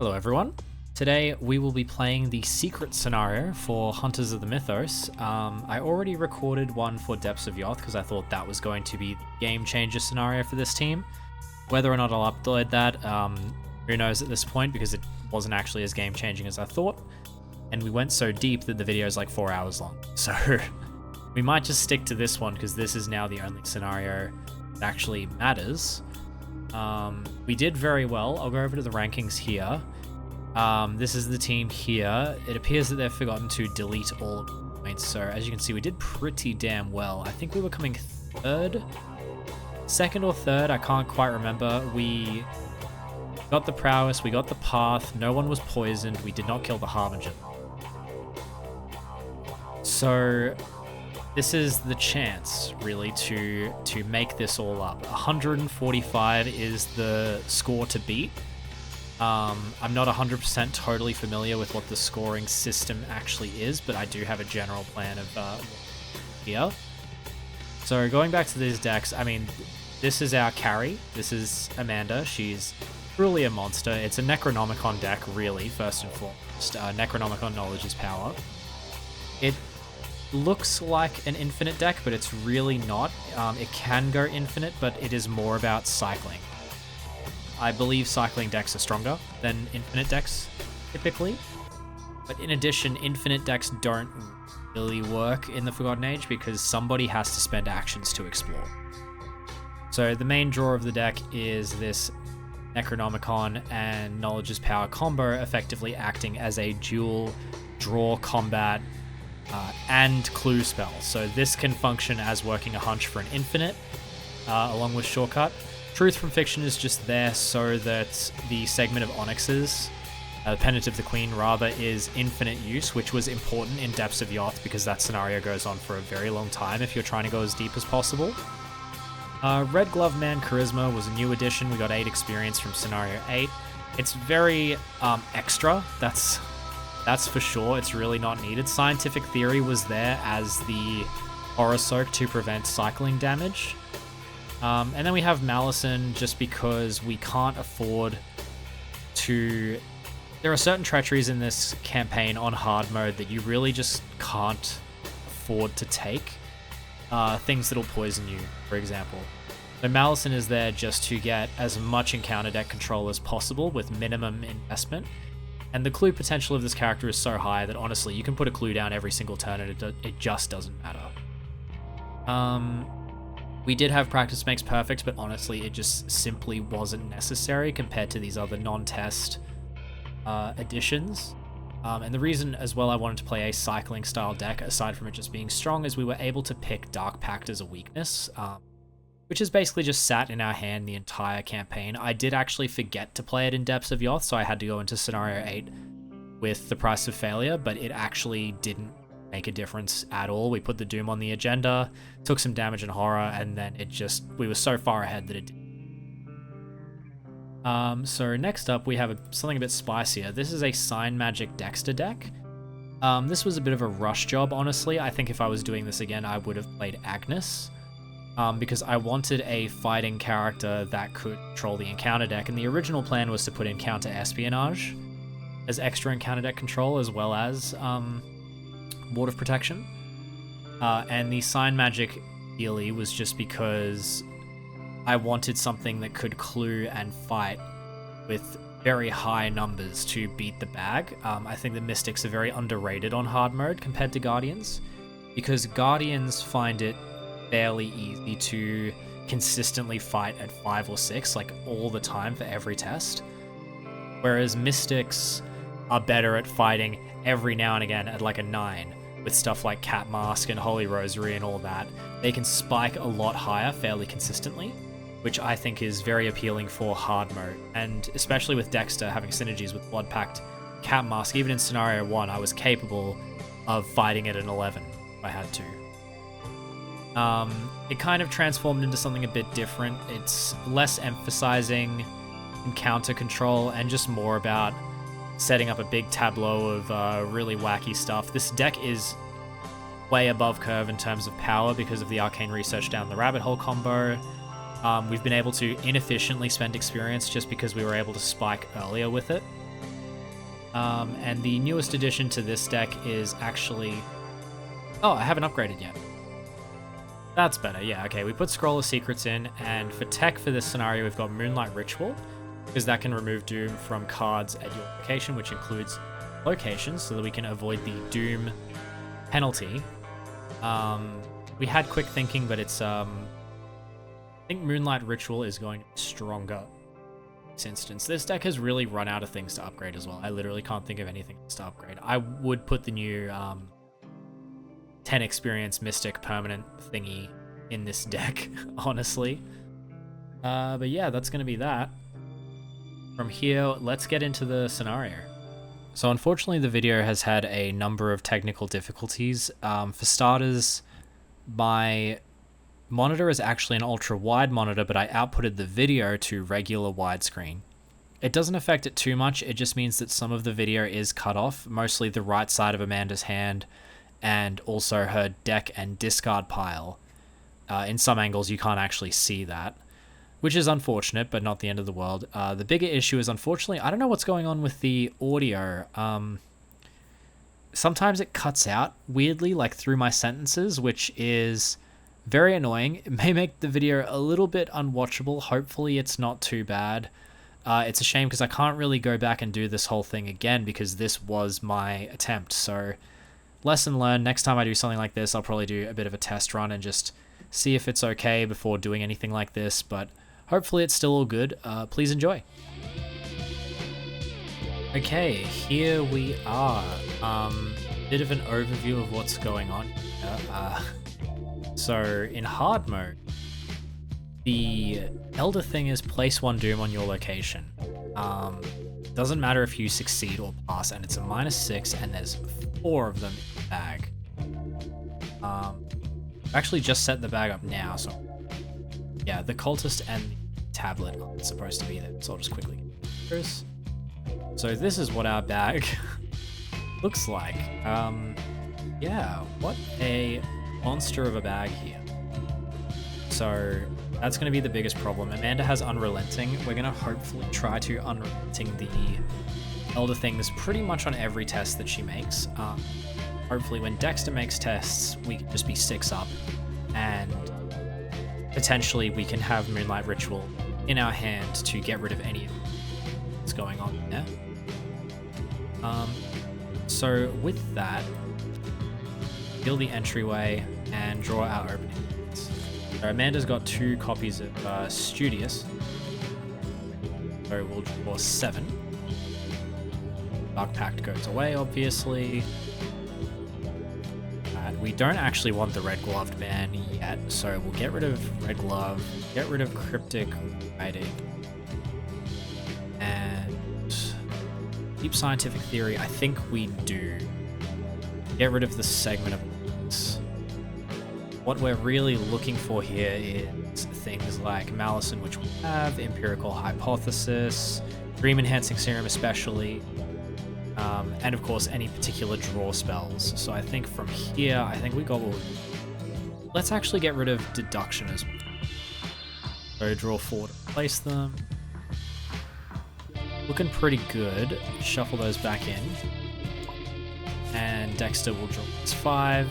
Hello everyone. Today we will be playing the secret scenario for Hunters of the Mythos. I already recorded one for Depths of Yoth because I thought that was going to be the game changer scenario for this team. Whether or not I'll upload that, who knows at this point, because it wasn't actually as game changing as I thought. And we went so deep that the video is like 4 hours long. So we might just stick to this one because this is now the only scenario that actually matters. We did very well. I'll go over to the rankings here. This is the team here. It appears that they've forgotten to delete all of the points. So as you can see, we did pretty damn well. I think we were coming second or third. I can't quite remember. We got the prowess. We got the path. No one was poisoned. We did not kill the Harbinger. So this is the chance, really, to make this all up. 145 is the score to beat. I'm not 100% totally familiar with what the scoring system actually is, but I do have a general plan of here. So going back to these decks, I mean, this is our carry. This is Amanda. She's truly a monster. It's a Necronomicon deck, really, first and foremost. Necronomicon Knowledge is Power. It looks like an infinite deck, but it's really not. It can go infinite, but it is more about cycling. I believe cycling decks are stronger than infinite decks, typically. But in addition, infinite decks don't really work in the Forgotten Age because somebody has to spend actions to explore. So the main draw of the deck is this Necronomicon and Knowledge's Power combo, effectively acting as a dual draw combat and clue spell. So this can function as working a hunch for an infinite, along with shortcut. Truth from Fiction is just there so that the segment of Onyx's, Pendant of the Queen rather, is infinite use, which was important in Depths of Yoth because that scenario goes on for a very long time if you're trying to go as deep as possible. Red Glove Man Charisma was a new addition. We got 8 experience from Scenario 8. It's very extra, that's for sure. It's really not needed. Scientific Theory was there as the Horror Soak to prevent cycling damage. And then we have Malison just because we can't afford to... There are certain treacheries in this campaign on hard mode that you really just can't afford to take. Things that'll poison you, for example. So Malison is there just to get as much encounter deck control as possible with minimum investment. And the clue potential of this character is so high that honestly, you can put a clue down every single turn and it just doesn't matter. We did have Practice Makes Perfect, but honestly, it just simply wasn't necessary compared to these other non-test additions. And the reason as well I wanted to play a cycling style deck, aside from it just being strong, is we were able to pick Dark Pact as a weakness, which has basically just sat in our hand the entire campaign. I did actually forget to play it in Depths of Yoth, so I had to go into Scenario 8 with the Price of Failure, but it actually didn't make a difference at all. We put the Doom on the agenda, took some damage and horror, and then we were so far ahead that it didn't. So next up we have something a bit spicier. This is a Sign Magic Dexter deck. This was a bit of a rush job, honestly. I think if I was doing this again, I would have played Agnes, because I wanted a fighting character that could control the encounter deck, and the original plan was to put Encounter Espionage as extra encounter deck control, as well as Ward of Protection. And the Sign Magic Healy was just because I wanted something that could clue and fight with very high numbers to beat the bag. I think the Mystics are very underrated on hard mode compared to Guardians, because Guardians find it fairly easy to consistently fight at 5 or 6, like all the time for every test. Whereas Mystics are better at fighting every now and again at like a 9. With stuff like Cat Mask and Holy Rosary and all that, they can spike a lot higher fairly consistently, which I think is very appealing for hard mode. And especially with Dexter having synergies with Blood Pact, Cat Mask, even in Scenario 1, I was capable of fighting it at an 11 if I had to. It kind of transformed into something a bit different. It's less emphasizing encounter control and just more about setting up a big tableau of really wacky stuff. This deck is way above curve in terms of power because of the Arcane Research down the rabbit hole combo. We've been able to inefficiently spend experience just because we were able to spike earlier with it. And the newest addition to this deck is actually... Oh, I haven't upgraded yet. That's better, yeah, okay. We put Scroll of Secrets in, and for tech for this scenario, we've got Moonlight Ritual, because that can remove Doom from cards at your location, which includes locations, so that we can avoid the Doom penalty. We had quick thinking, but it's... I think Moonlight Ritual is going to be stronger in this instance. This deck has really run out of things to upgrade as well. I literally can't think of anything else to upgrade. I would put the new 10 experience Mystic permanent thingy in this deck, honestly. But yeah, that's going to be that. From here, let's get into the scenario. So unfortunately, the video has had a number of technical difficulties. For starters, my monitor is actually an ultra-wide monitor, but I outputted the video to regular widescreen. It doesn't affect it too much, it just means that some of the video is cut off, mostly the right side of Amanda's hand, and also her deck and discard pile. In some angles, you can't actually see that, which is unfortunate, but not the end of the world. The bigger issue is, unfortunately, I don't know what's going on with the audio. Sometimes it cuts out weirdly, like through my sentences, which is very annoying. It may make the video a little bit unwatchable. Hopefully it's not too bad. It's a shame because I can't really go back and do this whole thing again because this was my attempt. So lesson learned, next time I do something like this, I'll probably do a bit of a test run and just see if it's okay before doing anything like this. But hopefully it's still all good. Please enjoy. Okay, here we are. Bit of an overview of what's going on here. So in hard mode, the Elder thing is place 1 Doom on your location. Doesn't matter if you succeed or pass, and it's a -6, and there's 4 of them in the bag. I've actually just set the bag up now, so yeah, the cultist and the tablet are supposed to be there, so I'll just quickly get this. So this is what our bag looks like. Yeah, what a monster of a bag here. So that's going to be the biggest problem. Amanda has Unrelenting. We're going to hopefully try to Unrelenting the Elder things pretty much on every test that she makes. Hopefully when Dexter makes tests, we can just be 6 up, and potentially we can have Moonlight Ritual in our hand to get rid of any of what's going on there. So with that, heal the entryway and draw our opening cards. So Amanda's got 2 copies of Studious, so we'll draw 7. Dark Pact goes away, obviously. We don't actually want the Red Gloved Man yet, so we'll get rid of Red Glove, get rid of Cryptic Writing, and Deep Scientific Theory. I think we do. Get rid of the segment of books. What we're really looking for here is things like Malison, which we have, Empirical Hypothesis, Dream Enhancing Serum especially, and of course any particular draw spells. So I think from here, I think we got what we... Let's actually get rid of Deduction as well. So draw 4 to replace them. Looking pretty good. Shuffle those back in. And Dexter will draw 5.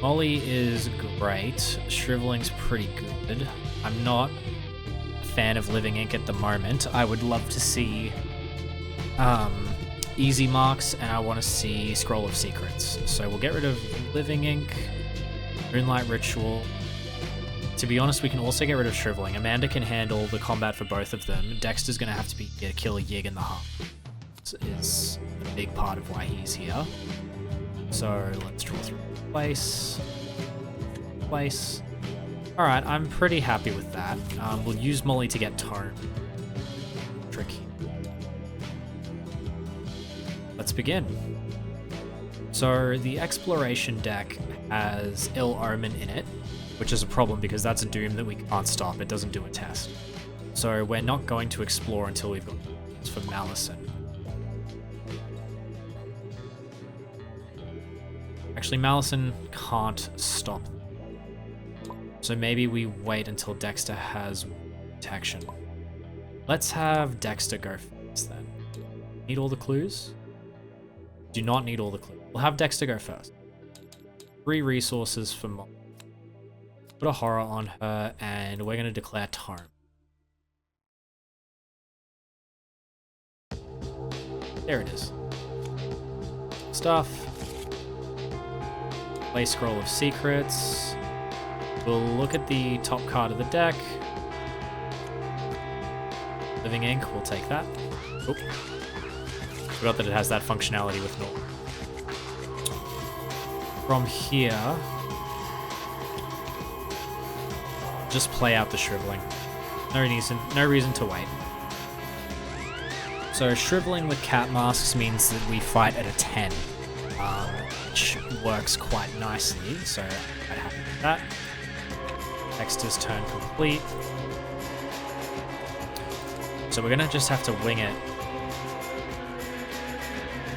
Molly is great. Shriveling's pretty good. I'm not a fan of Living Ink at the moment. I would love to see Easy Marks, and I want to see Scroll of Secrets. So we'll get rid of Living Ink, Moonlight Ritual. To be honest, we can also get rid of Shriveling. Amanda can handle the combat for both of them. Dexter's going to have to be here to kill a Yig in the heart. Is a big part of why he's here. So let's draw through place. Alright, I'm pretty happy with that. We'll use Molly to get Tome. Tricky. Let's begin. So the Exploration deck has Ill Omen in it, which is a problem because that's a Doom that we can't stop. It doesn't do a test. So we're not going to explore until we've got it's for Malison. Actually, Malison can't stop. So maybe we wait until Dexter has protection. Let's have Dexter go first then. Need all the clues? Do not need all the clues. We'll have Dexter go first. 3 resources for Molly. Put a horror on her, and we're going to declare tome. There it is. Stuff. Play Scroll of Secrets. We'll look at the top card of the deck. Living Ink, we'll take that. Oop. Forgot that it has that functionality with Normal. From here, just play out the Shriveling. No reason to wait. So Shriveling with cat masks means that we fight at a 10, which works quite nicely, so I'm happy with that. Dexter's turn complete. So we're gonna just have to wing it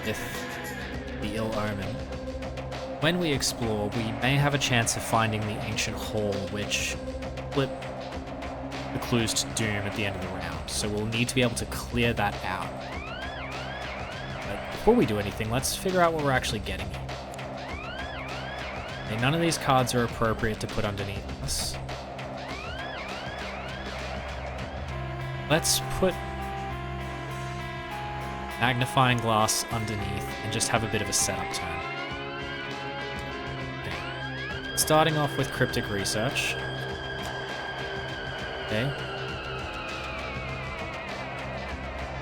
with the Ill Omen. When we explore, we may have a chance of finding the Ancient Hall, which flip the clues to Doom at the end of the round. So we'll need to be able to clear that out. But before we do anything, let's figure out what we're actually getting here. Okay, none of these cards are appropriate to put underneath us. Let's put Magnifying Glass underneath and just have a bit of a setup turn. Okay. Starting off with Cryptic Research. Okay.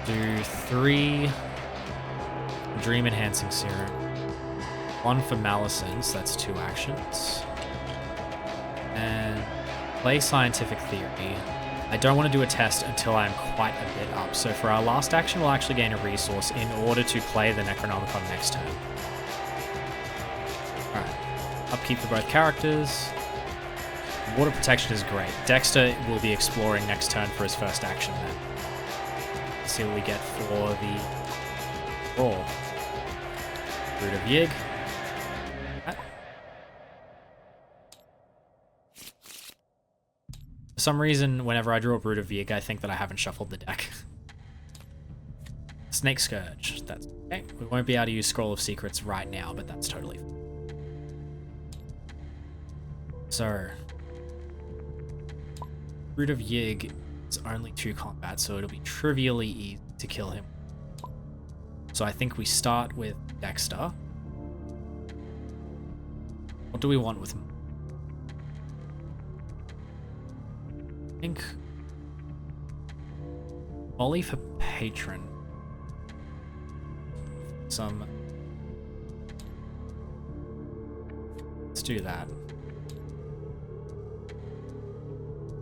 Do 3 Dream Enhancing Serum. 1 for Maleficence, that's 2 actions. And play Scientific Theory. I don't want to do a test until I'm quite a bit up, so for our last action we'll actually gain a resource in order to play the Necronomicon next turn. Alright, upkeep for both characters. Water Protection is great. Dexter will be exploring next turn for his first action then. Let's see what we get for the roll. Root of Yig. For some reason, whenever I draw a Root of Yig, I think that I haven't shuffled the deck. Snake Scourge. That's okay. We won't be able to use Scroll of Secrets right now, but that's totally fine. So, Root of Yig is only 2 combat, so it'll be trivially easy to kill him. So I think we start with Dexter. What do we want with him? I think Molly for Patron. Let's do that.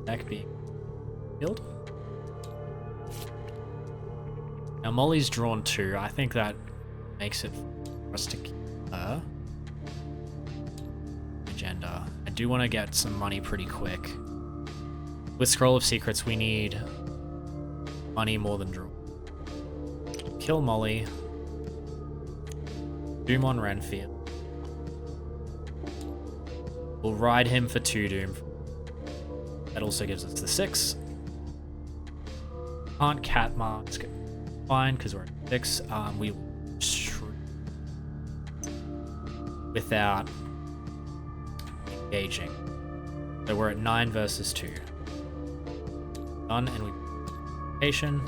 Deck being killed. Now Molly's drawn 2. I think that makes it for us to keep her. Agenda. I do want to get some money pretty quick. With Scroll of Secrets, we need money more than draw. Kill Molly. Doom on Renfield. We'll ride him for 2 Doom. That also gives us the 6. Can't cat mask. Fine, because we're at 6. We without engaging. So we're at 9 versus 2. Done, and we patient.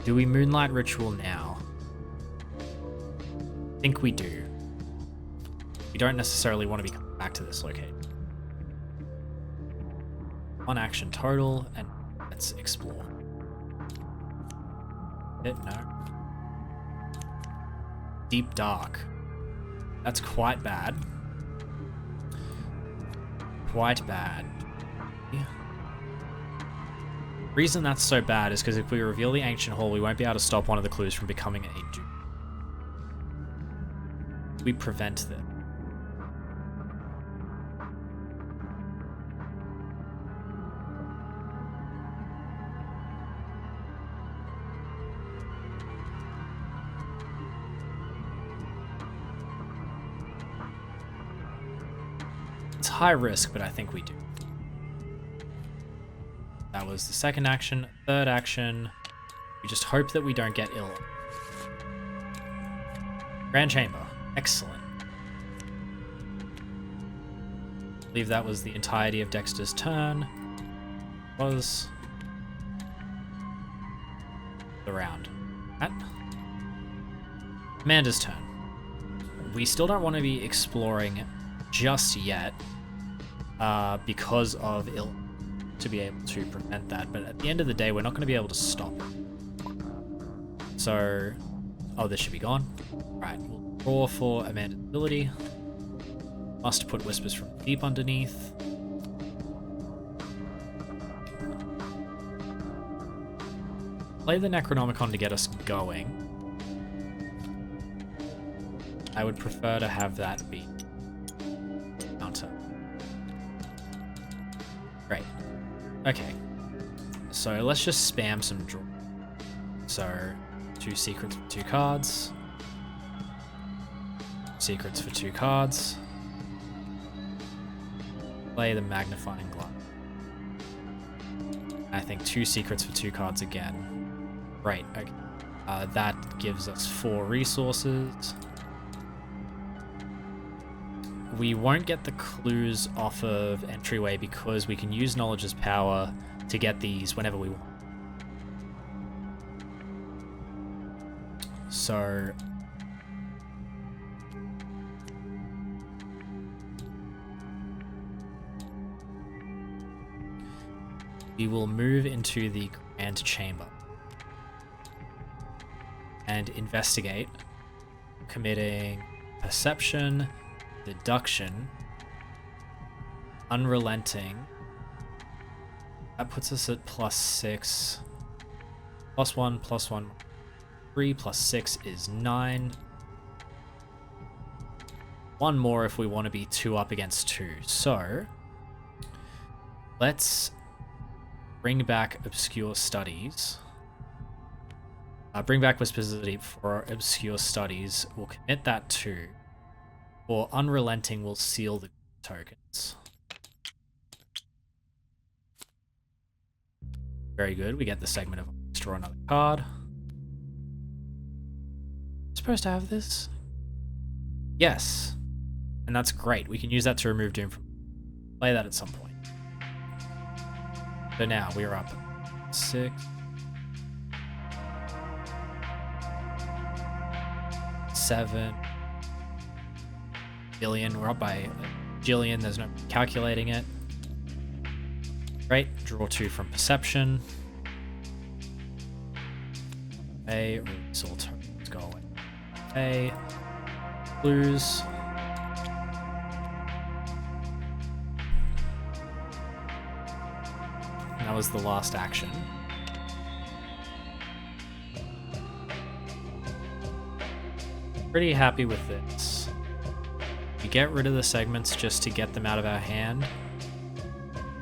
Do we Moonlight Ritual now? I think we do. We don't necessarily want to be coming back to this location. 1 action total, and let's explore. No. Deep Dark. That's quite bad. Quite bad. Yeah. The reason that's so bad is because if we reveal the Ancient Hall, we won't be able to stop one of the clues from becoming a Doom. We prevent them. It's high risk, but I think we do. That That was the second action. Third action, we just hope that we don't get ill. Grand Chamber. Excellent. I believe that was the entirety of Dexter's turn. Was the round. Right. Amanda's turn. We still don't want to be exploring just yet because of ill to be able to prevent that, but at the end of the day we're not going to be able to stop it. So, oh, this should be gone. Right, we'll draw for Amanda's ability. Must put Whispers from Deep underneath. Play the Necronomicon to get us going. I would prefer to have that be counter. Great. Okay. So let's just spam some draw. So 2 secrets for 2 cards. Secrets for 2 cards. Play the Magnifying Glass. I think 2 secrets for 2 cards again. Right, okay. That gives us 4 resources. We won't get the clues off of Entryway because we can use Knowledge as power to get these whenever we want. So we will move into the Grand Chamber and investigate, committing Perception, Deduction, Unrelenting. That puts us at +6. +1, +1, 3, +6 is 9. 1 more if we want to be 2 up against 2. So let's bring back Obscure Studies. Bring back Whispers of the Deep for Obscure Studies. We'll commit that to. For Unrelenting, we'll seal the tokens. Very good. We get the segment of draw another card. Supposed to have this? Yes. And that's great. We can use that to remove Doom from. Play that at some point. So now we are up 6. 7 billion. We're up by a jillion. There's no calculating it. Great. Draw 2 from Perception. A release all tokens. Go away. A clues. And that was the last action. Pretty happy with this. We get rid of the segments just to get them out of our hand.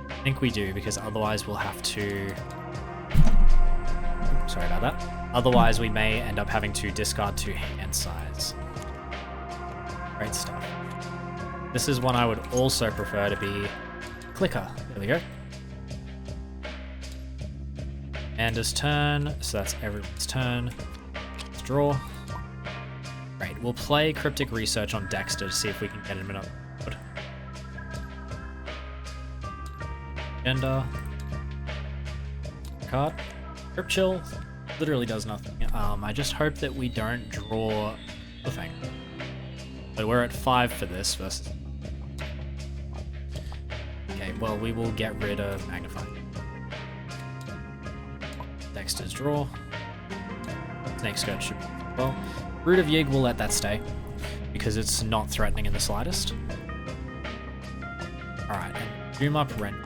I think we do, because otherwise we'll have to... Oops, sorry about that. Otherwise we may end up having to discard 2 hand size. Great stuff. This is one I would also prefer to be clicker. There we go. Amanda's turn, so that's everyone's turn. Let's draw. Great, we'll play Cryptic Research on Dexter to see if we can get him another board. Agenda. Card. Crypt Chill literally does nothing. I just hope that we don't draw the thing. So we're at 5 for this versus... Okay, well, we will get rid of Magnifying. Dexter's draw. Snake Skirt should be well. Root of Yig will let that stay because it's not threatening in the slightest. Alright, and Doom up Rent.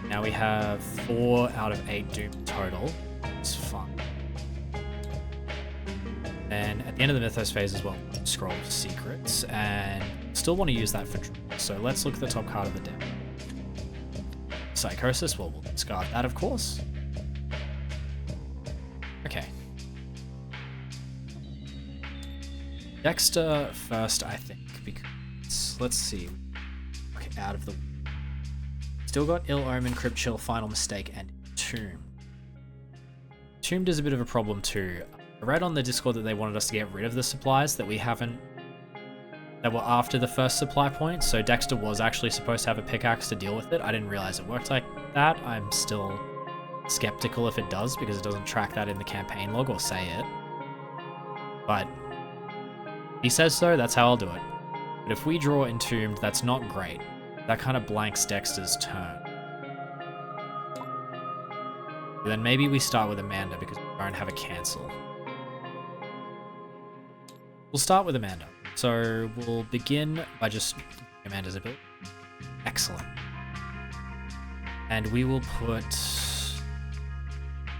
Now we have 4 out of 8 Doom total. It's fun. And at the end of the Mythos phase as well, scroll secrets, and still want to use that for draw. So let's look at the top card of the deck. Psychosis, well, we'll discard that, of course. Okay. Dexter first, I think, because let's see. Okay, out of the still got Ill Omen, Crypt Chill, Final Mistake, and Tomb. Tombed is a bit of a problem too. I read on the Discord that they wanted us to get rid of the supplies that we haven't, that were after the first supply point, so Dexter was actually supposed to have a pickaxe to deal with it. I didn't realize it worked like that. I'm still skeptical if it does, because it doesn't track that in the campaign log or say it. But he says so, that's how I'll do it. But if we draw Entombed, that's not great. That kind of blanks Dexter's turn. But then maybe we start with Amanda because we don't have a cancel. We'll start with Amanda. So we'll begin by just Amanda's ability. Excellent. And we will put...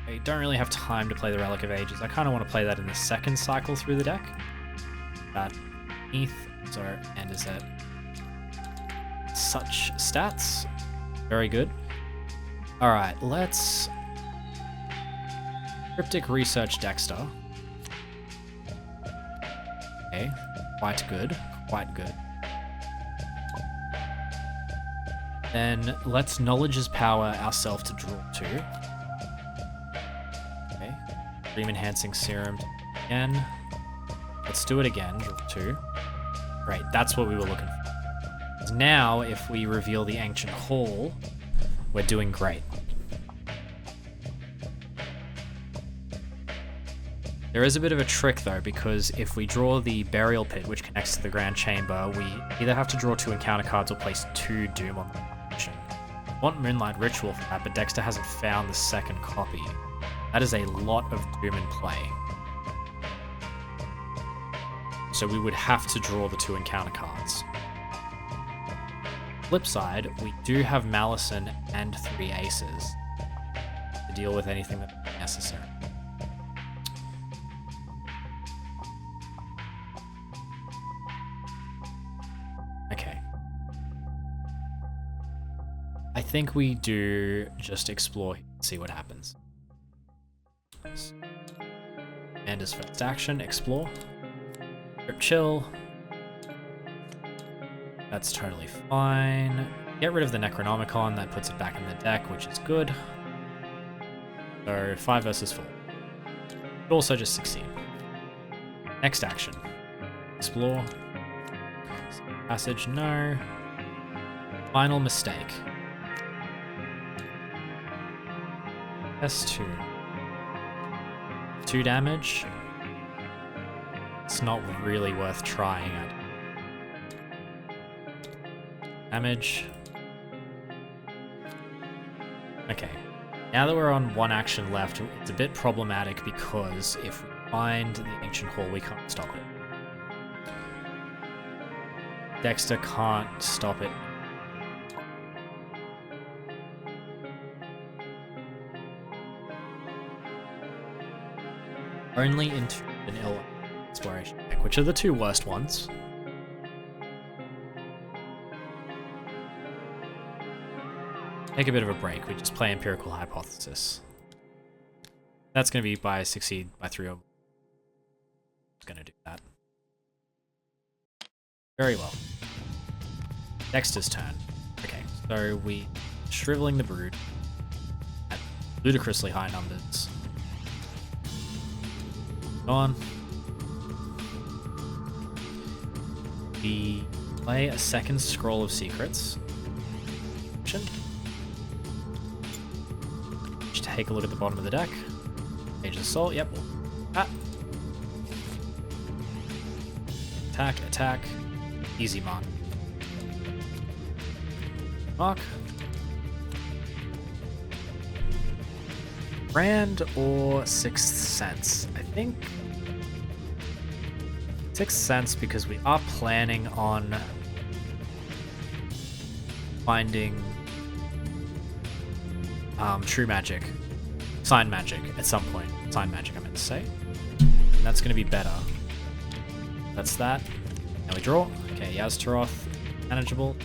I don't really have time to play the Relic of Ages. I kind of want to play that in the second cycle through the deck. That Neath, so Amanda's at such stats. Very good. Alright, let's... Cryptic Research Dexter. Okay, quite good, quite good. Then let's Knowledge's Power ourselves to draw 2. Okay, Dream Enhancing Serum again. Let's do it again, draw 2. Great, that's what we were looking for. Now, if we reveal the Ancient Hall, we're doing great. There is a bit of a trick though, because if we draw the Burial Pit, which connects to the Grand Chamber, we either have to draw 2 encounter cards or place 2 Doom on the collection. I want Moonlight Ritual for that, but Dexter hasn't found the second copy. That is a lot of Doom in play. So we would have to draw the 2 encounter cards. Flip side, we do have Malison and 3 Aces to deal with anything that's necessary. I think we do just explore and see what happens. Amanda's first action, explore. Crypt Chill. That's totally fine. Get rid of the Necronomicon, that puts it back in the deck, which is good. So 5 versus 4. Could also just succeed. Next action. Explore. Passage, no. Final Mistake. S2. 2 damage. It's not really worth trying at. Damage. Okay. Now that we're on 1 action left, it's a bit problematic because if we find the Ancient Hall, we can't stop it. Dexter can't stop it. Only into an Ill Exploration deck, which are the 2 worst ones. Take a bit of a break. We just play Empirical Hypothesis. That's going to be by succeed by 3 or going to do that. Very well. Dexter's turn. Okay, so we Shriveling the Brood at ludicrously high numbers. On. We play a second Scroll of Secrets. Just take a look at the bottom of the deck. Age of Assault, yep. Attack, attack. Easy mark. Mark. Brand or Sixth Sense? I think Sixth Sense, because we are planning on finding True Magic, Sign Magic at some point. Sign Magic, I meant to say. And that's going to be better. That's that. Now we draw. Okay, Yaztaroth, manageable.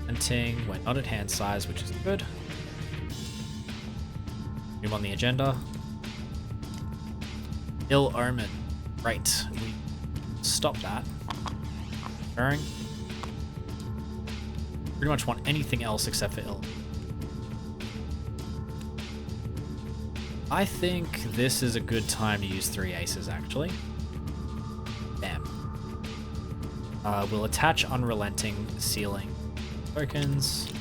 Hunting, we're not at hand size, which is good. Move on the agenda. Ill Omen. Right. We stop that. Burning. pretty much want anything else except for ill. I think this is a good time to use 3 aces, actually. Damn. We'll attach Unrelenting Ceiling tokens.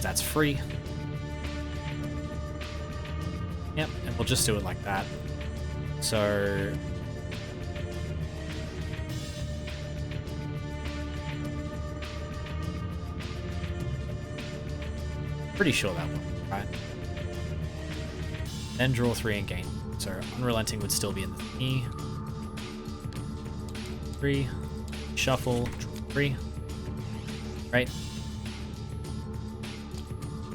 That's free. Yep, and we'll just do it like that. So... pretty sure that one, right? Then draw 3 and gain. So Unrelenting would still be in the thingy. 3. Shuffle. Draw 3. Right.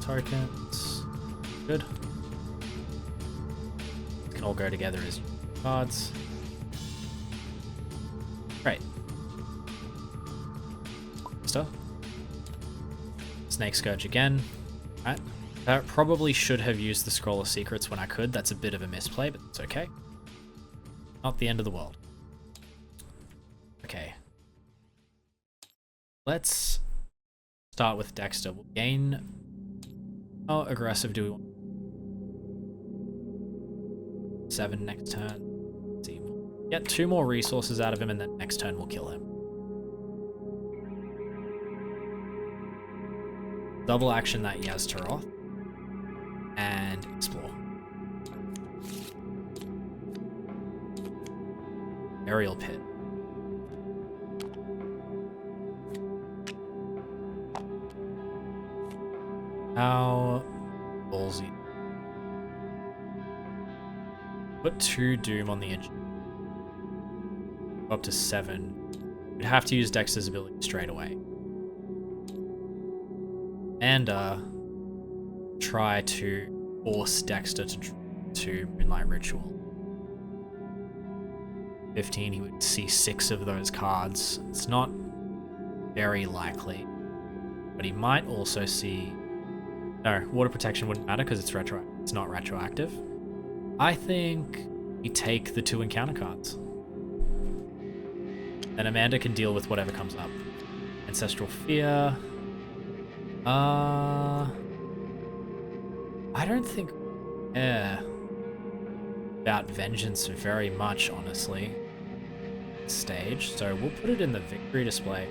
Tokens. Good. Can all go together as cards. Right. Stuff. Snake Scourge again. Right. That probably should have used the Scroll of Secrets when I could. That's a bit of a misplay, but it's okay. Not the end of the world. Okay. Let's start with Dexter. We'll gain... how aggressive do we want? 7 next turn. Let's see. Get 2 more resources out of him, and then next turn we'll kill him. Double action that Yaz Taroth. And explore. Aerial Pit. How ballsy. Put 2 Doom on the edge. Up to 7. We'd have to use Dexter's ability straight away. And try to force Dexter to Moonlight Ritual. 15, he would see 6 of those cards. It's not very likely, but he might also see... no, Water Protection wouldn't matter because it's not retroactive. I think we take the 2 encounter cards. Then Amanda can deal with whatever comes up. Ancestral Fear... I don't think about Vengeance very much, honestly. Stage, so we'll put it in the victory display.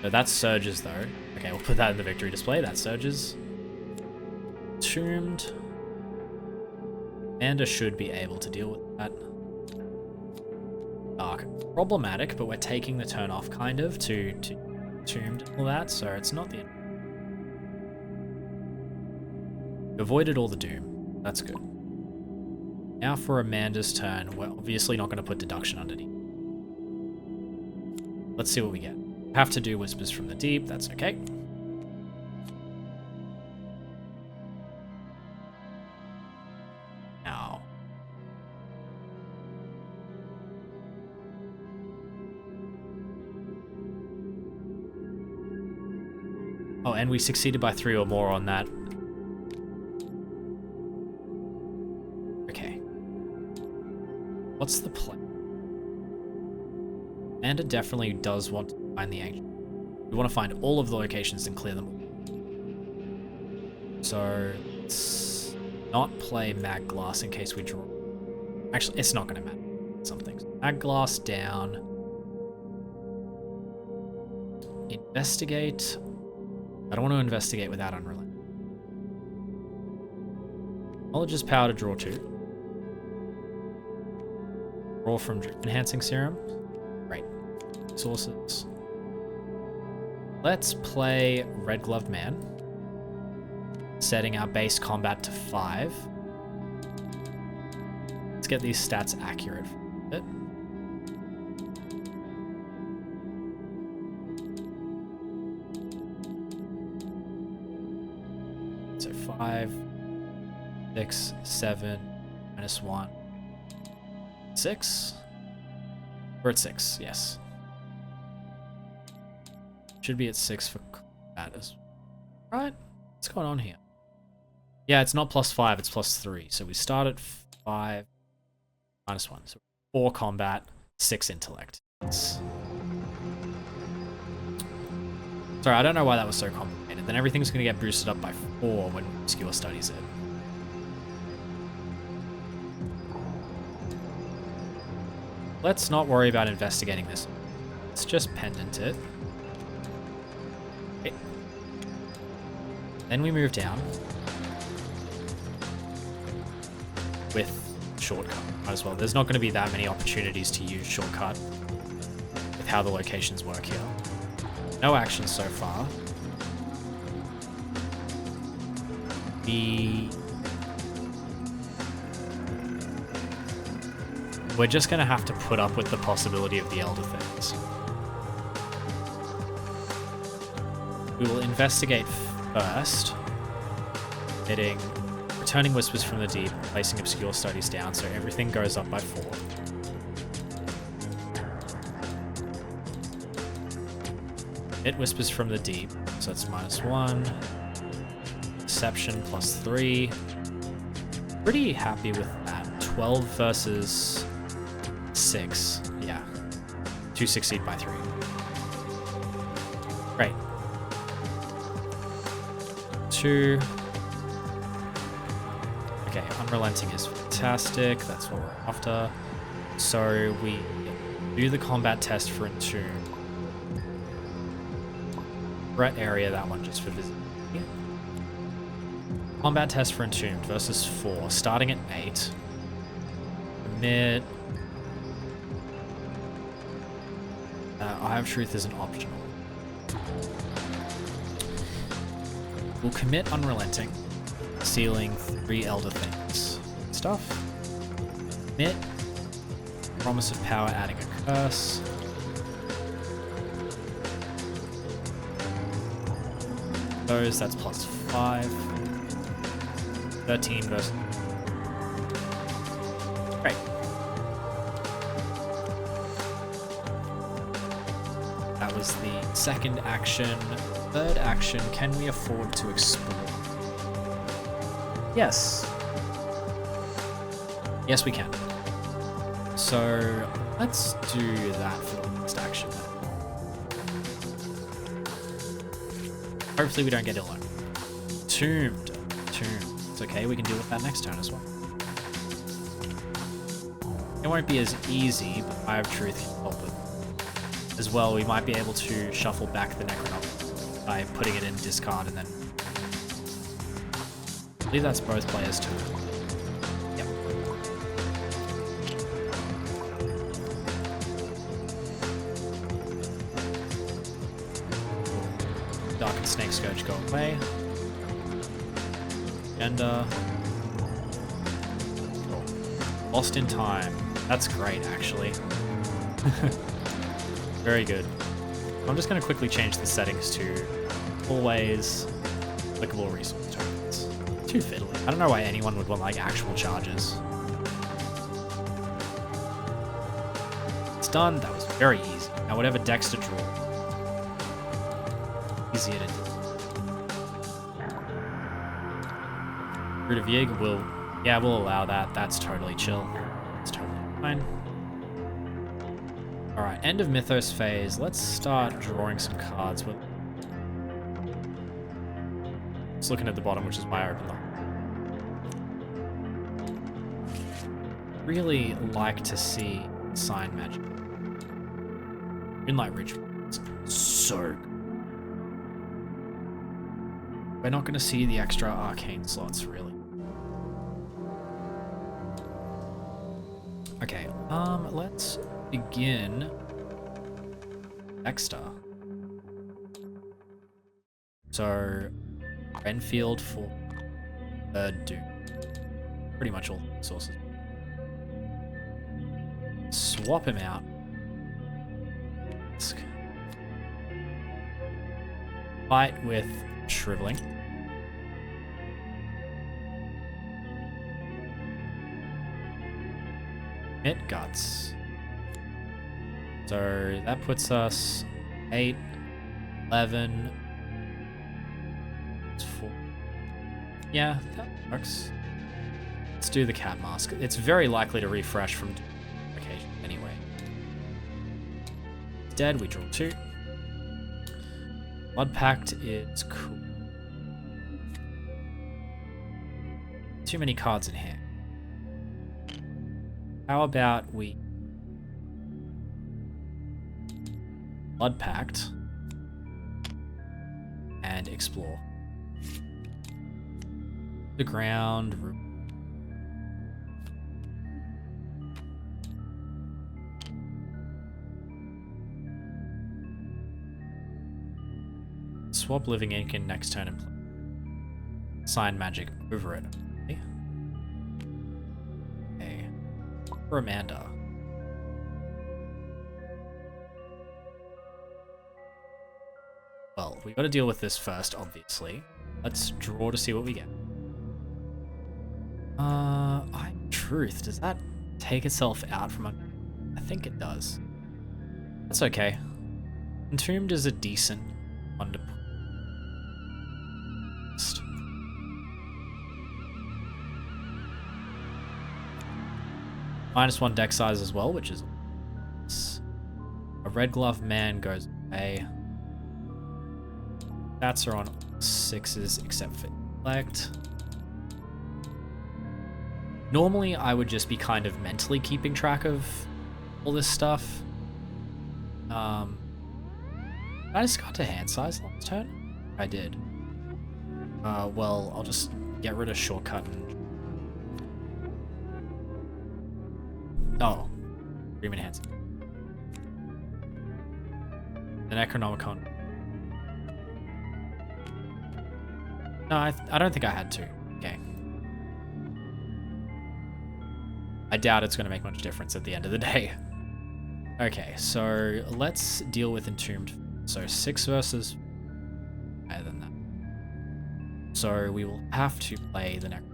No, that's Surges though. Okay, we'll put that in the victory display. That Surges. Tombed. Amanda should be able to deal with that. Dark. Problematic, but we're taking the turn off kind of to Tombed and all that, so it's not the end. Avoided all the doom. That's good. Now for Amanda's turn, we're obviously not going to put Deduction underneath. Let's see what we get. Have to do Whispers from the Deep, that's okay. Now. Oh, and we succeeded by 3 or more on that. Okay. What's the plan? Amanda definitely does want to find the Ancient. We want to find all of the locations and clear them all. So, let's not play Mag Glass in case we draw. Actually, it's not going to matter. Some things. Mag Glass down. Investigate. I don't want to investigate without Unrelenting. Knowledge's power to draw 2. Draw from Enhancing Serum. Great. Sources. Let's play Red Gloved Man. Setting our base combat to 5. Let's get these stats accurate for a bit. So 5, 6, 7, -1, 6. We're at 6, yes. Should be at 6 for combat as well. Right? What's going on here? Yeah, it's not +5, it's +3. So we start at 5, -1. So 4 combat, 6 intellect. It's Sorry, I don't know why that was so complicated. Then everything's going to get boosted up by 4 when Obscure studies it. Let's not worry about investigating this. Let's just pendant it. Okay. Then we move down with shortcut. Might as well. There's not going to be that many opportunities to use shortcut with how the locations work here. No action so far. We're just going to have to put up with the possibility of the Elder Things. We will investigate first, returning Whispers from the Deep, placing Obscure Studies down, so everything goes up by 4. Hit Whispers from the Deep, so it's -1. Deception +3. Pretty happy with that. 12 versus 6. Yeah. 2 succeed by 3. Great. 2. Okay, Unrelenting is fantastic. That's what we're after. So we do the combat test for Entomb. Threat area, that one just for visibility. Combat test for Entombed versus 4, starting at 8. Commit. Eye of Truth is an optional. We'll commit Unrelenting, sealing 3 Elder Things. Stuff. Commit. Promise of Power, adding a curse. Those, that's +5. 13 versus... Great. That was the second action. Third action, can we afford to explore? Yes. Yes, we can. So, let's do that for the next action then. Hopefully we don't get alone. Tombed. It's okay, we can deal with that next turn as well. It won't be as easy, but Eye of Truth can help with it. As well, we might be able to shuffle back the Necronomicon by putting it in discard and then... I believe that's both players' turn. Yep. Dark and Snake Scourge go away. Agenda. Oh. Lost in Time. That's great, actually. Very good. I'm just going to quickly change the settings to always applicable resource tokens. Too fiddly. I don't know why anyone would want like actual charges. It's done. That was very easy. Now whatever Dexter drew. Easier to do. Root of Yig will... Yeah, we'll allow that. That's totally chill. It's totally fine. Alright, end of Mythos phase. Let's start drawing some cards. Just looking at the bottom, which is why I opened them. Really like to see Sign Magic. Moonlight Ritual. It's so good. We're not going to see the extra arcane slots, really. Okay, let's begin Dexter. So, Renfield for Doom. Pretty much all the sources. Swap him out. Fight with Shriveling. Hit Guts. So that puts us 8, 11. It's 4. Yeah, that works. Let's do the Cat Mask. It's very likely to refresh from occasion anyway. Dead, we draw 2. Blood Pact is cool. Too many cards in hand. How about we Blood Pact and explore. The ground. Swap Living Ink in next turn and play. Sign magic over it. Okay. For Amanda. Well, we got to deal with this first, obviously. Let's draw to see what we get. Truth. Does that take itself out from under? I think it does. That's okay. Entombed is a decent one to put. -1 deck size as well, which is a red glove man goes away. Stats are on 6s except for intellect. Normally, I would just be kind of mentally keeping track of all this stuff. I just got to hand size last turn? I did. Well, I'll just get rid of shortcut and... Oh. Agreement hands. The Necronomicon. No, I don't think I had to. Okay. I doubt it's going to make much difference at the end of the day. Okay, so let's deal with Entombed. So 6 versus higher than that. So we will have to play the next.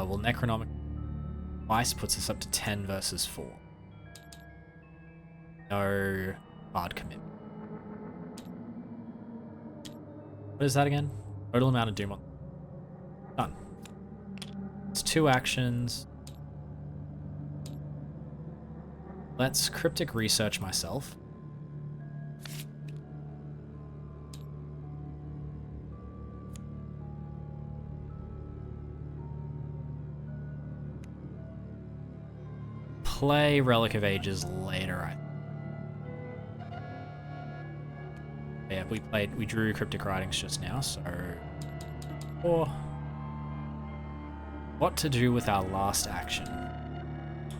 Well, Necronomic twice puts us up to 10 versus 4. No hard commitment. What is that again? Total amount of doom on. Done. It's 2 actions. Let's cryptic research myself. Play Relic of Ages later, yeah, we drew Cryptic Writings just now, so... Or... What to do with our last action?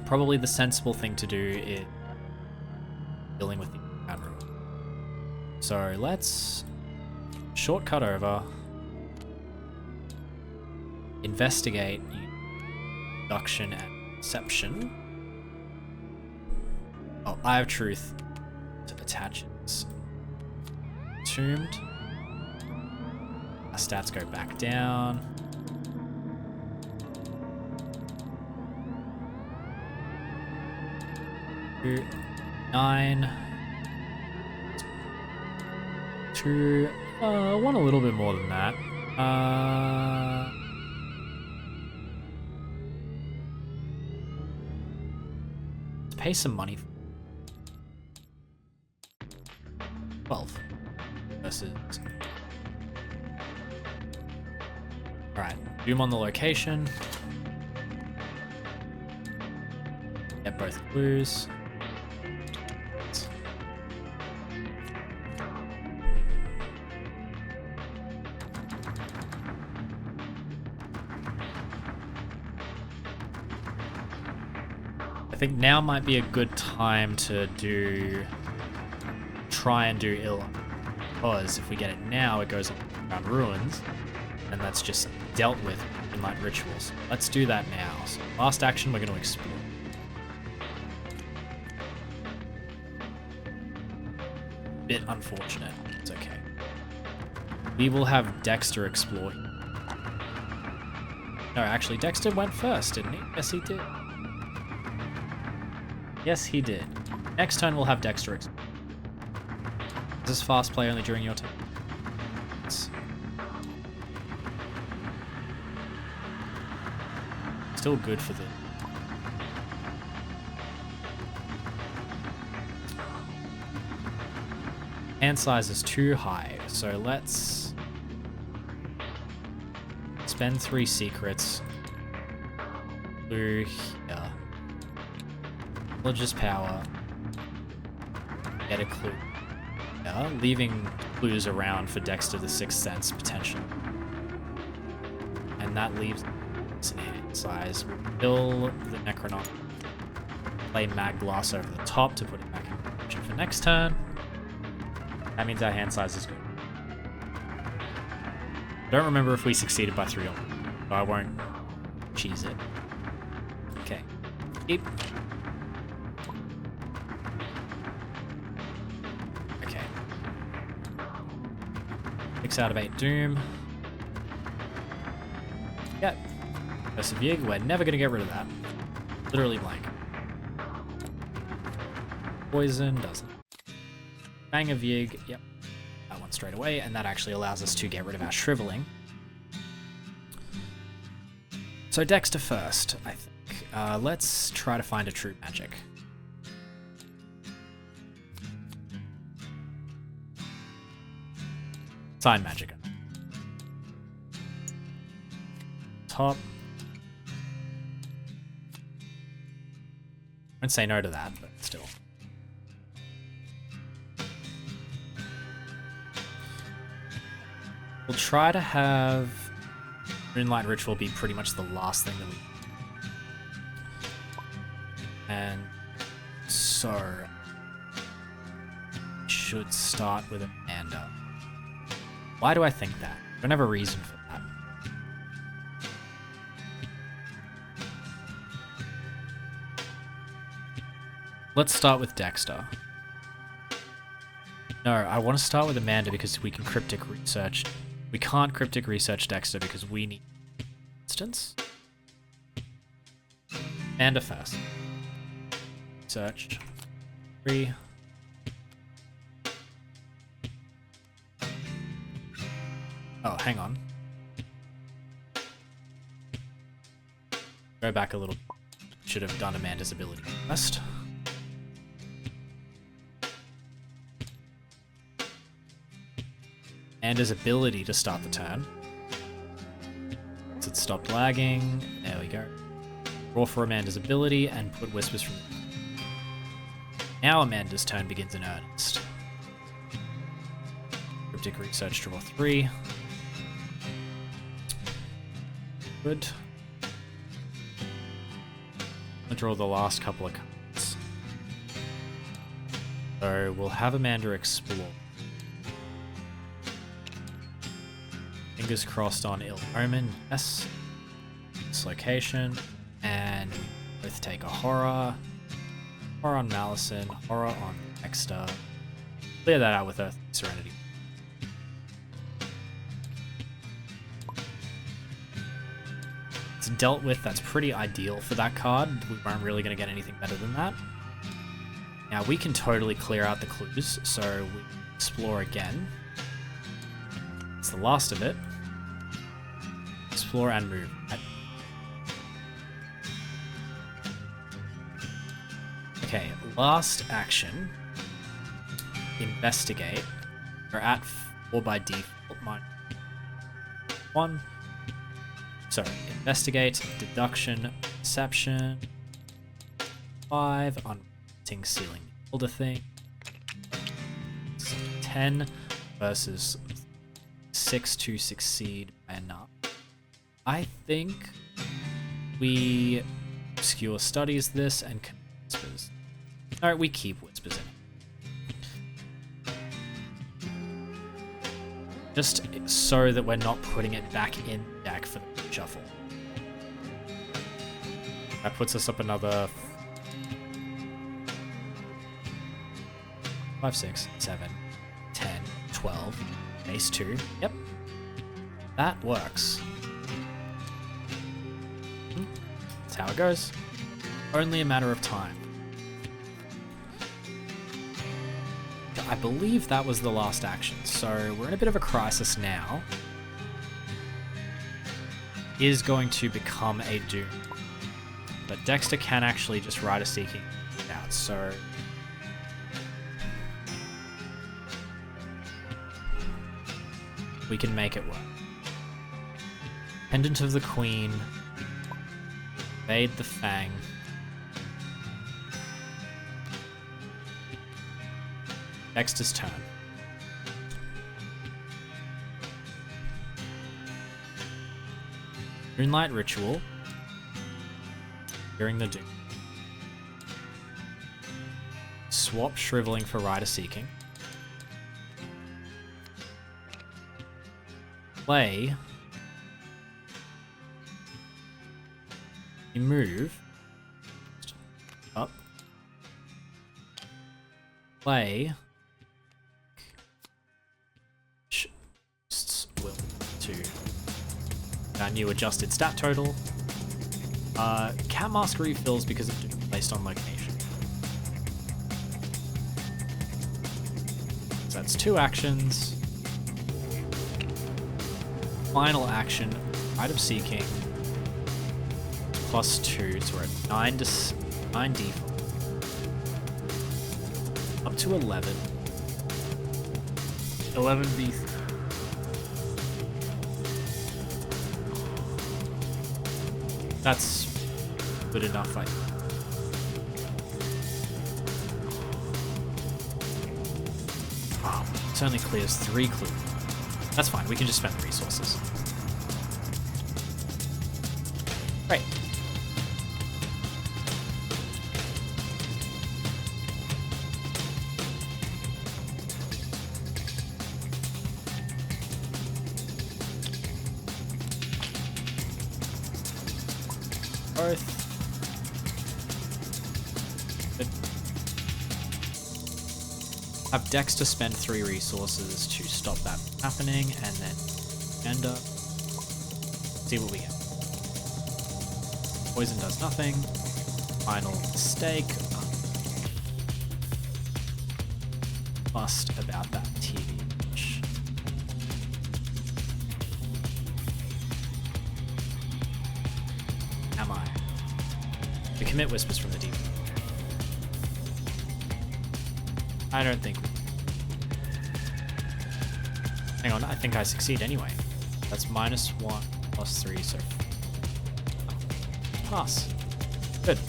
Probably the sensible thing to do is dealing with the ground rule. So let's shortcut over, investigate, deduction, and perception. Oh, I have truth to attaches. Entombed. Our stats go back down. Two, 9. 2. Want a little bit more than that. Let's pay some money. 12 versus. Alright, zoom on the location. Get both clues. I think now might be a good time to try and do ill, because if we get it now, it goes around ruins, and that's just dealt with in like rituals. Let's do that now. So last action, we're going to explore. Bit unfortunate. It's okay. We will have Dexter explore. No, actually, Dexter went first, didn't he? Yes, he did. Yes, he did. Next turn, we'll have Dexter explore. Is this fast play only during your turn? It's still good for the... Hand size is too high, so let's spend 3 secrets. Through here. Religious power. Get a clue. Yeah, leaving clues around for Dexter the Sixth Sense potential. And that leaves us in hand size. Kill the Necronomicon. Play Mag Glass over the top to put it back in position for next turn. That means our hand size is good. Don't remember if we succeeded by 3 or more, but I won't cheese it. Okay. Keep. Okay. 6 out of 8 Doom. Yep. Persevere, we're never going to get rid of that. Literally blank. Poison doesn't. Bang of Yig, yep. That one straight away, and that actually allows us to get rid of our Shriveling. So Dexter first, I think. Let's try to find a true magic. Sign magic. Top. I won't say no to that, but still. We'll try to have Moonlight Ritual be pretty much the last thing that we... And so... should start with Amanda. Why do I think that? I don't have a reason for that. Let's start with Dexter. No, I want to start with Amanda because we can cryptic research. We can't cryptic research Dexter because we need instance. Amanda first. Search. 3. Oh, hang on. Go back a little. Should have done Amanda's ability first. Amanda's ability to start the turn. So it stopped lagging. There we go. Draw for Amanda's ability and put Whispers from... Now Amanda's turn begins in earnest. Cryptic Research, draw 3. Good. I'll draw the last couple of cards. So we'll have Amanda explore. Fingers crossed on Ill Omen, yes. Dislocation, and we both take a horror. Horror on Malison, horror on Dexter. Clear that out with Earth Serenity. It's dealt with, that's pretty ideal for that card. We weren't really going to get anything better than that. Now we can totally clear out the clues, so we explore again. It's the last of it. Explore and move. Okay, last action. Investigate. We're at 4 by default. -1. So, investigate, deduction, perception. 5 on sealing older thing. 10 versus 6 to succeed by enough. I think we obscure studies this and whispers. Alright, we keep whispers in it. Just so that we're not putting it back in the deck for the shuffle. That puts us up another 5, 6, 7, 10, 12. Base 2. Yep. That works. That's how it goes. Only a matter of time. I believe that was the last action, so we're in a bit of a crisis now. Is going to become a Doom. But Dexter can actually just Rider Seeking out, so... We can make it work. Pendant of the Queen. Evade the Fang. Dexter's turn. Moonlight Ritual. During the Doom. Swap Shriveling for Rider Seeking. Play. You move. Up. Play. Will to our new adjusted stat total. Cat Mask refills because of Doom based on location. So that's 2 actions. Final action, Item Seeking, +2, so we're at 9 default. Up to 11. 11 v3. That's good enough, I think. Oh, it only clears 3 clues. That's fine, we can just spend the resources. Great. Both. Have Dex to spend 3 resources to stop that from happening, and then end up. See what we get. Poison does nothing. Final mistake. Bust about that TVH. Am I? The commit whispers from the deep. I don't think. Hang on, I think I succeed anyway. That's -1 +3, so pass. Good.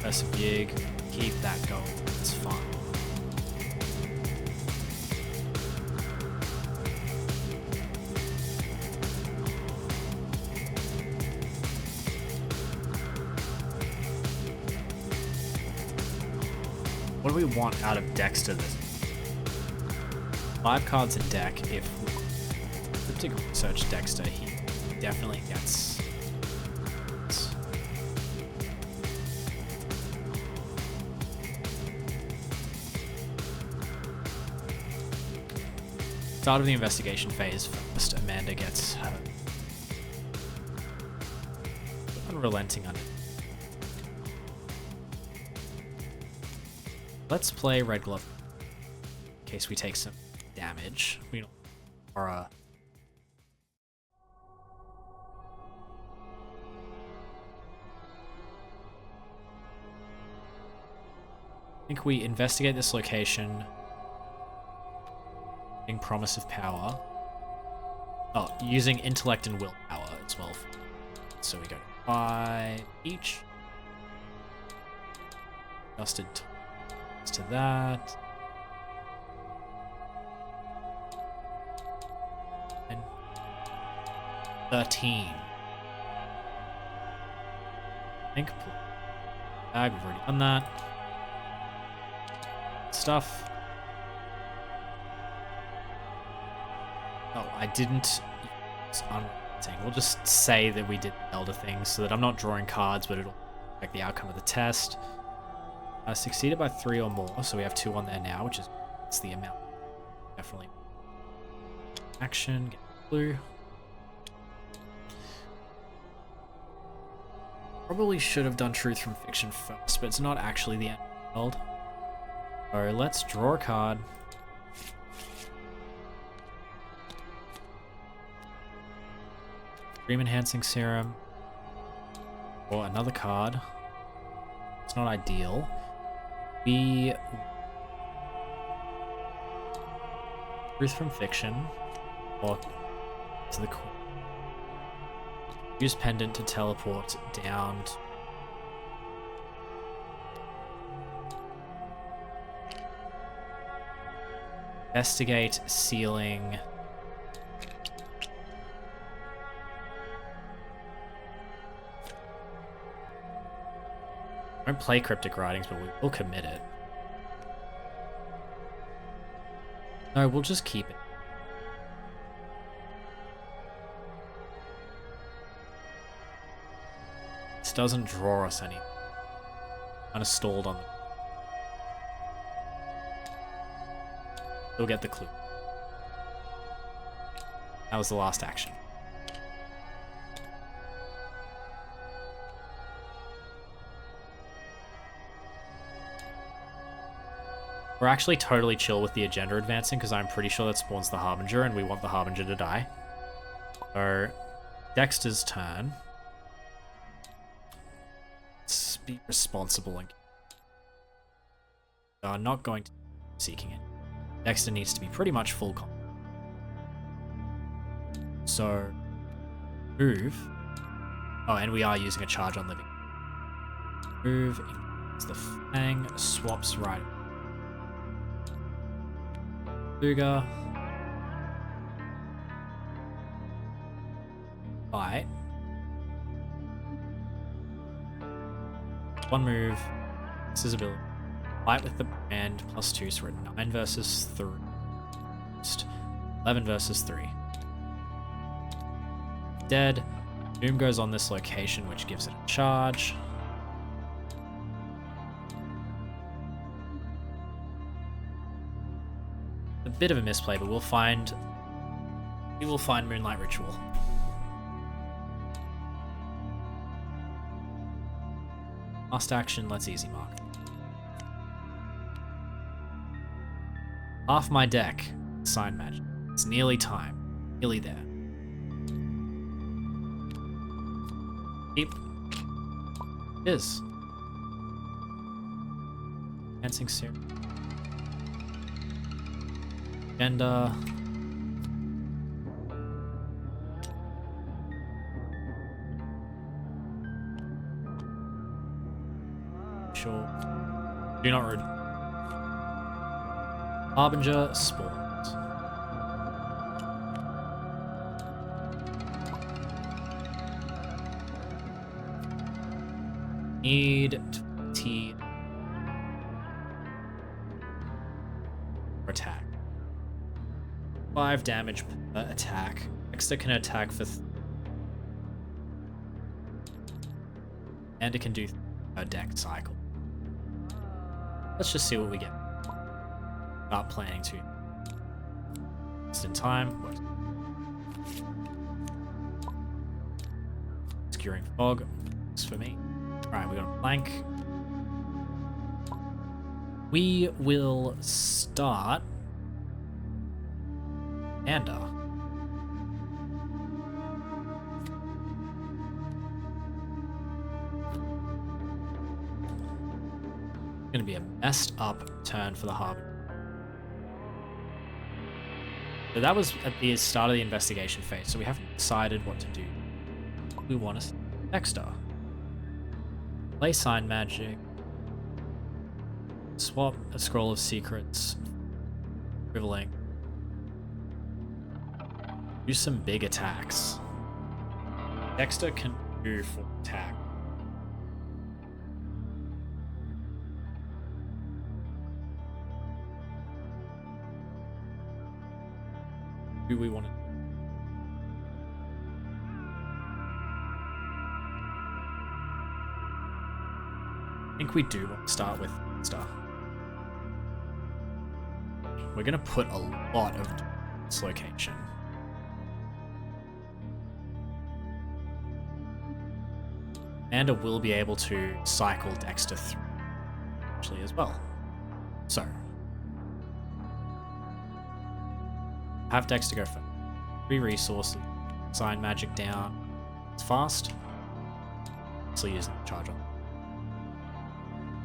Persevere. Keep that going. It's fine. What do we want out of Dexter this? 5 cards in deck. If we search Dexter, he definitely gets. Start of the investigation phase first. Amanda gets her unrelenting on it. Let's play Red Glove in case we take some damage. We don't. Or I think we investigate this location. Promise of Power. Oh, using Intellect and Willpower as well. So we go 5 each. Adjusted to that. And 13. I think. Bag, we've already done that. Stuff. Oh, I didn't. We'll just say that we did Elder things so that I'm not drawing cards, but it'll affect the outcome of the test. Succeeded by 3 or more, so we have 2 on there now, which is that's the amount. Definitely. Action, get blue. Probably should have done Truth from Fiction first, but it's not actually the end of the world. So let's draw a card. Dream Enhancing Serum. Or another card. It's not ideal. We Truth from Fiction. Or to the Queen. Use Pendant to teleport down. Investigate ceiling. I don't play Cryptic Writings, but we will commit it. No, we'll just keep it. This doesn't draw us any. Kind of stalled on them. We'll get the clue. That was the last action. We're actually totally chill with the agenda advancing because I'm pretty sure that spawns the Harbinger and we want the Harbinger to die. So, Dexter's turn. Let's be responsible and not going to be seeking it. Dexter needs to be pretty much full comp. So, move. Oh, and we are using a charge on living. Move, increase the Fang, swaps right. Booger. Bite. One move. This is ability. Fight with the brand +2, so we're at 9 versus 3. 11 versus 3. Dead. Doom goes on this location, which gives it a charge. A bit of a misplay, but we will find Moonlight Ritual. Last action, let's easy mark. Half my deck, sign magic. It's nearly time. Nearly there. Keep. It is. Dancing soon. Agenda. Sure. Do not read. Harbinger spawns. Need 20 attack. 5 damage per attack. Dexter can attack for and it can do a deck cycle. Let's just see what we get. Start planning to just in time. Obscuring fog works for me. Alright, we got a blank. We will start Anda. Gonna be a messed up turn for the Harbinger. So that was at the start of the investigation phase, so we haven't decided what to do. We want to Dexter. Play sign magic. Swap a scroll of secrets. Dribbling. Do some big attacks. Dexter can do full attack. Do we want to? I think we do want to start with Star. We're going to put a lot of this location. Amanda will be able to cycle Dexter through actually as well. So have Dexter go first. 3 resources. Sign magic down. It's fast. So using the charge on.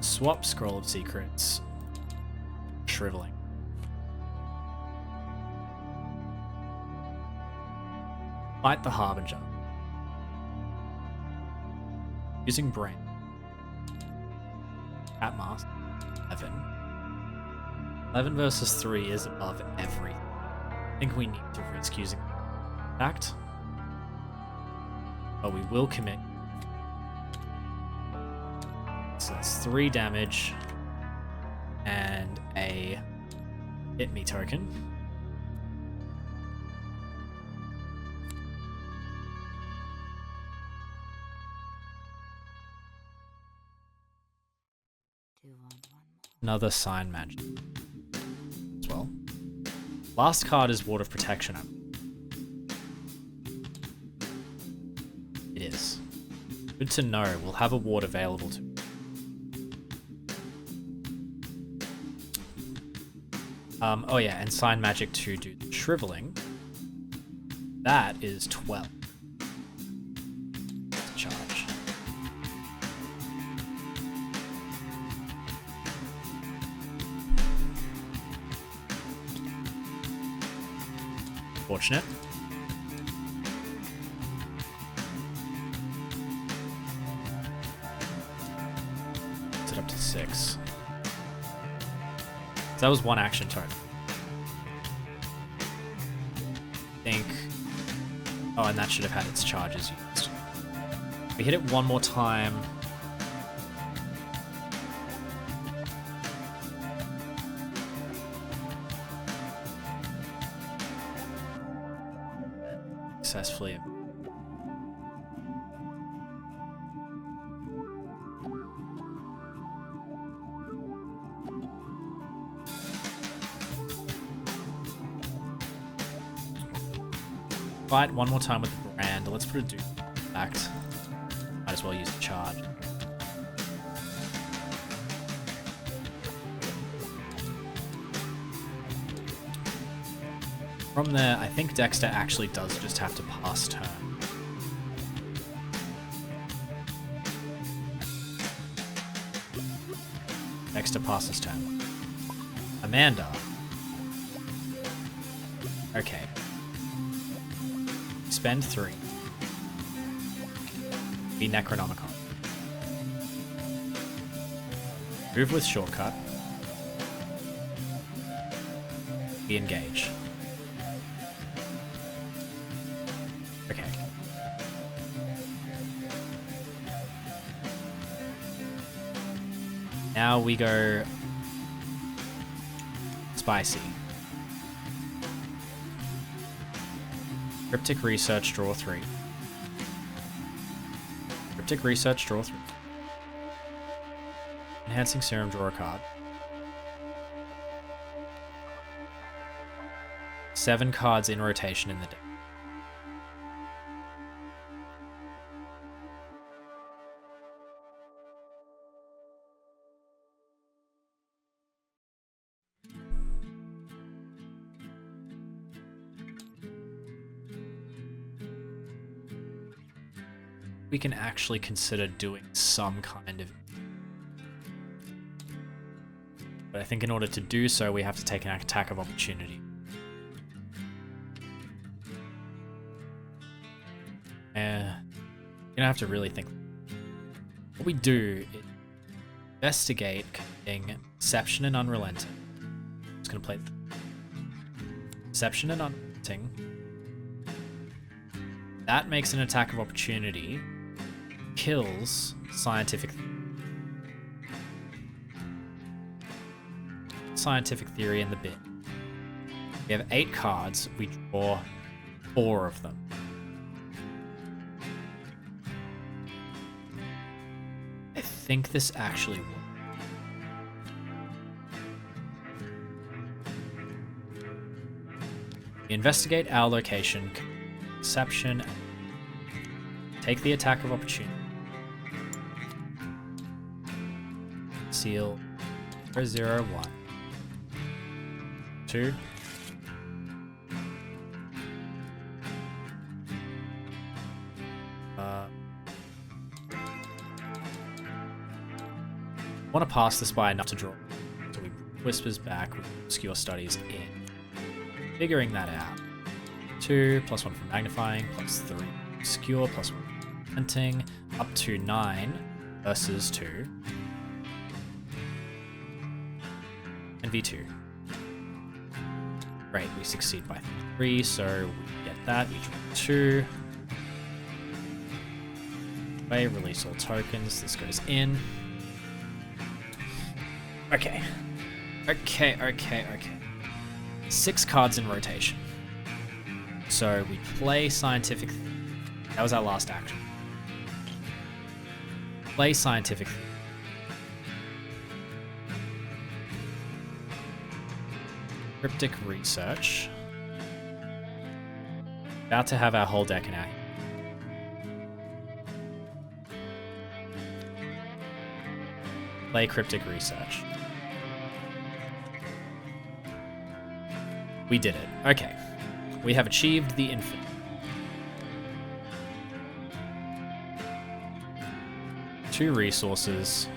Swap scroll of secrets. Shriveling. Fight the Harbinger. Using Brain. Cat Mask. 11. 11 versus 3 is above everything. I think we need to risk using Act. But we will commit. So that's 3 damage and a hit me token. Another sign magic as well. Last card is Ward of Protection. It is. Good to know. We'll have a ward available to. Oh yeah, and sign magic to do the shriveling. That is 12. Charge. Fortunate. It's up to 6. So that was 1 action token. I think. Oh, and that should have had its charges used. We hit it one more time. Successfully. Fight one more time with the brand. Let's put a dude act. Might as well use the charge. From there, I think Dexter actually does just have to pass turn. Dexter passes turn. Amanda. Okay. Spend 3. Be Necronomicon. Move with shortcut. Be engage. Okay. Now we go spicy. Cryptic Research, draw 3. Cryptic Research, draw 3. Enhancing Serum, draw a card. 7 cards in rotation in the deck. We can actually consider doing some kind of... But I think in order to do so, we have to take an attack of opportunity. You're gonna have to really think. What we do is investigate, committing Deception and Unrelenting. I'm just gonna play Deception and Unrelenting. That makes an attack of opportunity. Kills Scientific Theory in the bin. We have 8 cards. We draw 4 of them. I think this actually works. We investigate our location, Deception, take the attack of opportunity. Seal 001. 2. Want to pass this by enough to draw. So we whispers back with Obscure Studies in. Figuring that out. 2, +1 for magnifying, +3 obscure, +1 preventing, up to 9 versus 2. And V2. Great, we succeed by 3, so we get that. We draw 2. Okay, release all tokens. This goes in. Okay. Okay. 6 cards in rotation. So we play Scientific Theory. That was our last action. Play Scientific Theory. Cryptic Research. About to have our whole deck in our hand. Play Cryptic Research. We did it. Okay. We have achieved the infinite. Two resources.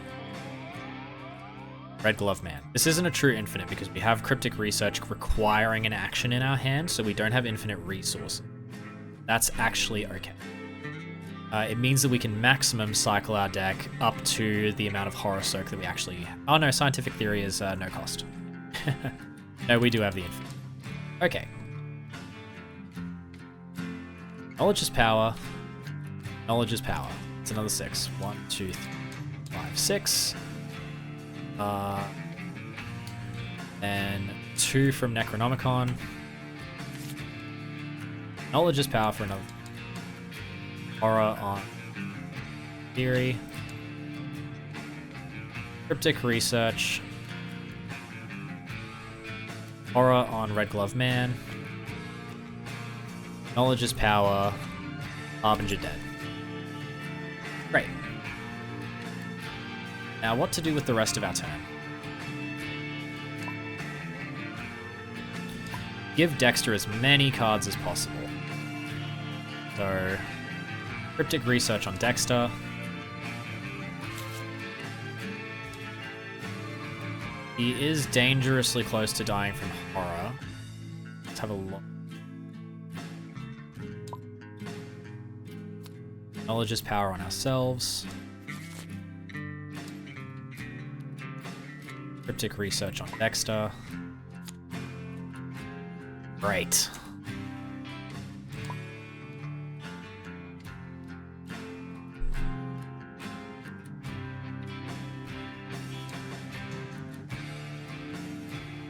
Red Glove Man. This isn't a true infinite because we have Cryptic Research requiring an action in our hand, so we don't have infinite resources. That's actually okay. It means that we can maximum cycle our deck up to the amount of Horror Soak that we actually... Oh no, Scientific Theory is no cost. No, we do have the infinite. Okay. Knowledge is power. Knowledge is power. It's another 6. 1, 2, 3, 5, 6. And 2 from Necronomicon. Knowledge is power for another. Horror on Theory. Cryptic Research. Horror on Red Glove Man. Knowledge is power. Harbinger dead. Great. Now what to do with the rest of our turn? Give Dexter as many cards as possible. So, Cryptic Research on Dexter. He is dangerously close to dying from horror. Let's have a look. Knowledge is power on ourselves. Cryptic Research on Dexter. Great.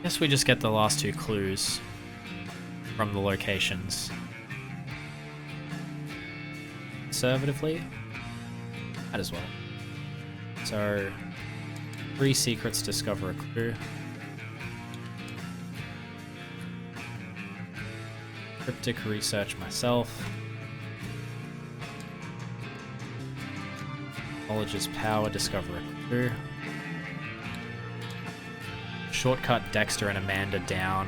Guess we just get the last 2 clues from the locations. Conservatively, might as well. So, 3 secrets, discover a clue. Cryptic Research myself. Knowledge is power, discover a clue. Shortcut Dexter and Amanda down.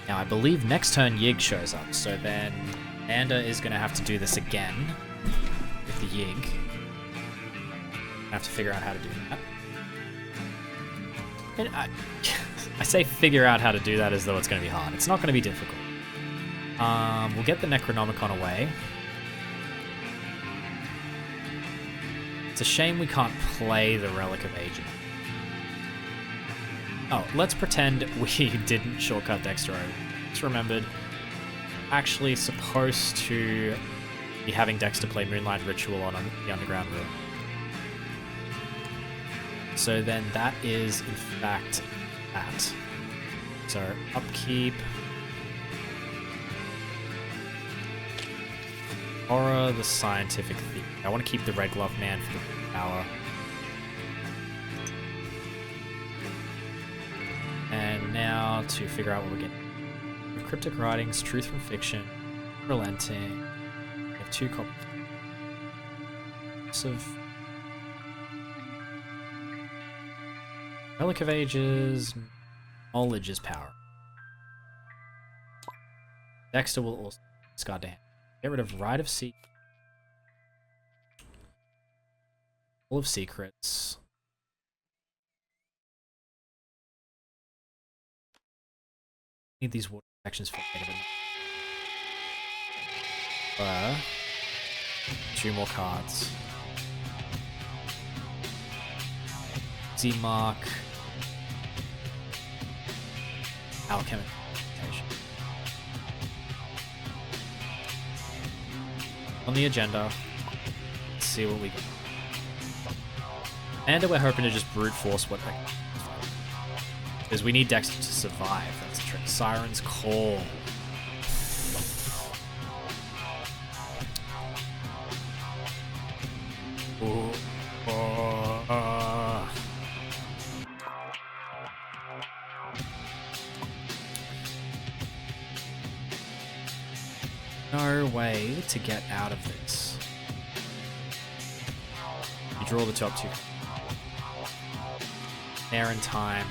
Now I believe next turn Yig shows up, so then Amanda is going to have to do this again with the Yig. I have to figure out how to do that. And I say figure out how to do that as though it's going to be hard. It's not going to be difficult. We'll get the Necronomicon away. It's a shame we can't play the Relic of Aging. Oh, let's pretend we didn't shortcut Dexter over. Just remembered, actually supposed to be having Dexter play Moonlight Ritual on the Underground Room. So then that is, in fact, that. So, upkeep. Horror, the Scientific Theory. I want to keep the Red Glove Man for the power. And now to figure out what we're getting. We have Cryptic Writings, Truth from Fiction, Relenting. We have 2 copies of Relic of Ages, Knowledge is power. Dexter will also discard to hand. Get rid of Rite of Secrets. Full of Secrets. Need these water sections for later. 2 more cards. Z-Mark. Alchemical Mutation. On the agenda, let's see what we get. And we're hoping to just brute force what they... Because we need Dexter to survive. That's the trick. Siren's Call. Ooh. No way to get out of this. You draw the top 2. There in time.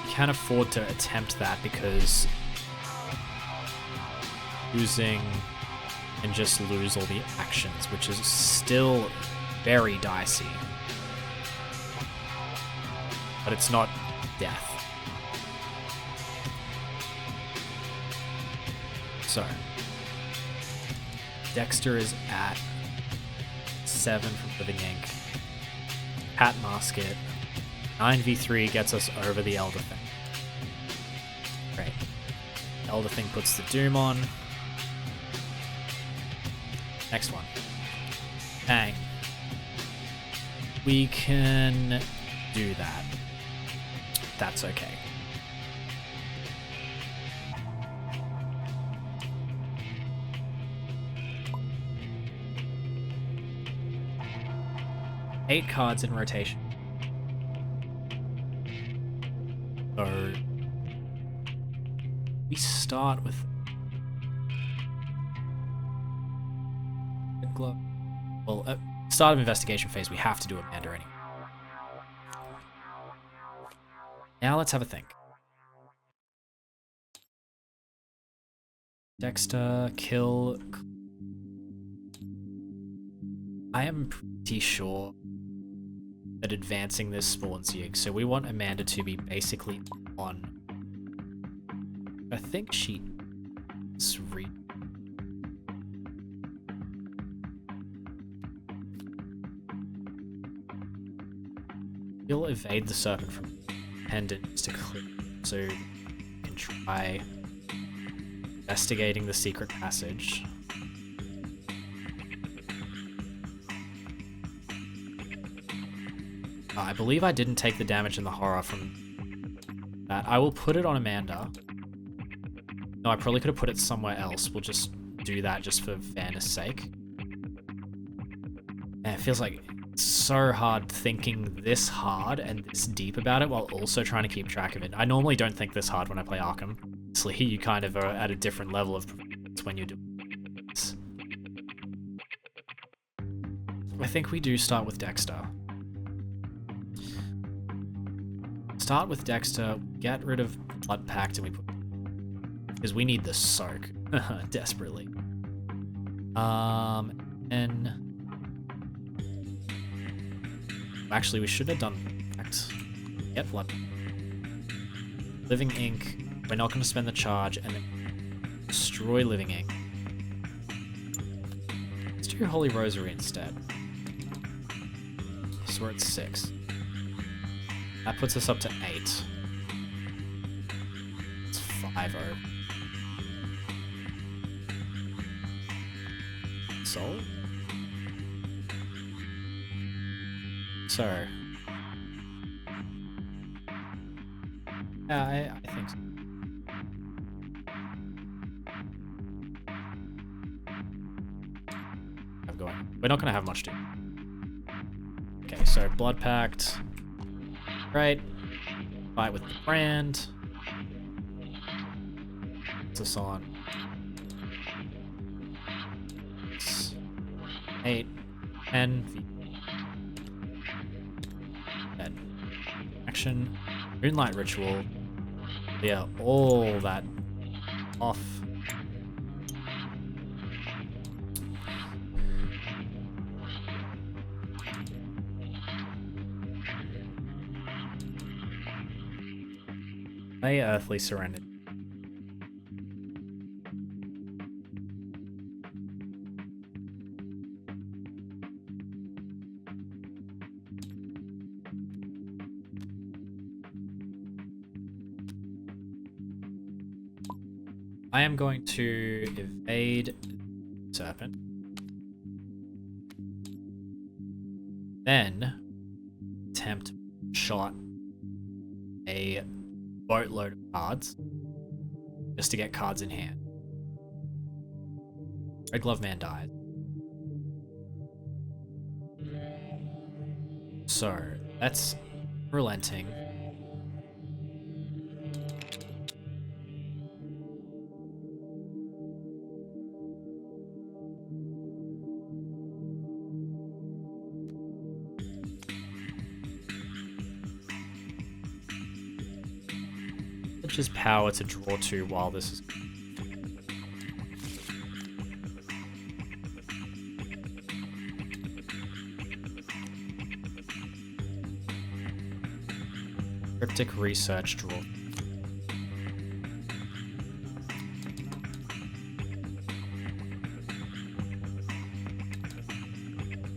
You can't afford to attempt that because losing and just lose all the actions, which is still very dicey. But it's not death. So, Dexter is at 7 from Living Ink. Pat Masket. 9v3 gets us over the Elder Thing. Great. Elder Thing puts the Doom on. Next one. Bang. We can do that. That's okay. Eight cards in rotation. So we start with glove. Well, start of investigation phase, we have to do Amanda anyway. Now let's have a think. Dexter, kill. I am pretty sure that advancing this spawns Yig, so we want Amanda to be basically on. I think she's He'll evade the serpent from pendant to clear, so you can try investigating the secret passage. I believe I didn't take the damage in the horror from that. I will put it on Amanda. No, I probably could have put it somewhere else. We'll just do that just for fairness sake. And it feels like it's so hard thinking this hard and this deep about it while also trying to keep track of it. I normally don't think this hard when I play Arkham. Obviously, you kind of are at a different level of performance when you're doing this. I think we do start with Dexter. Start with Dexter, get rid of Blood Pact, and we put... Because we need the soak. Desperately. And... Actually, we should have done Pact. Get Blood. Living Ink. We're not going to spend the charge, and then destroy Living Ink. Let's do Holy Rosary instead. So we're at 6. That puts us up to 8. It's 5-0. Solid? So... Yeah, I think so. I'm going. We're not going to have much to do. Okay, so Blood Pact... Right. Fight with the brand. Puts us on. 8. 10. Dead. Action. Moonlight Ritual. Yeah, all that off. Play Earthly Serenity. I am going to evade Serpent. Then attempt shot a boatload of cards just to get cards in hand. Red Glove Man died. So that's relenting. Just power to draw two while this is. Cryptic research draw.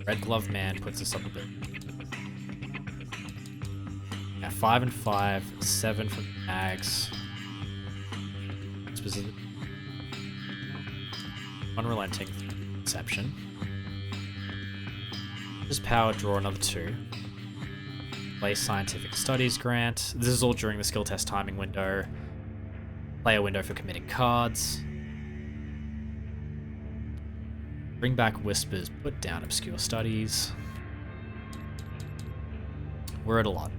Red Glove Man puts us up a bit. Yeah, 5 and 5, 7 from Mags. Specific. Unrelenting Inception. Just power, draw another 2. Play Scientific Studies Grant. This is all during the skill test timing window. Player window for committing cards. Bring back Whispers, put down Obscure Studies. We're at a lot.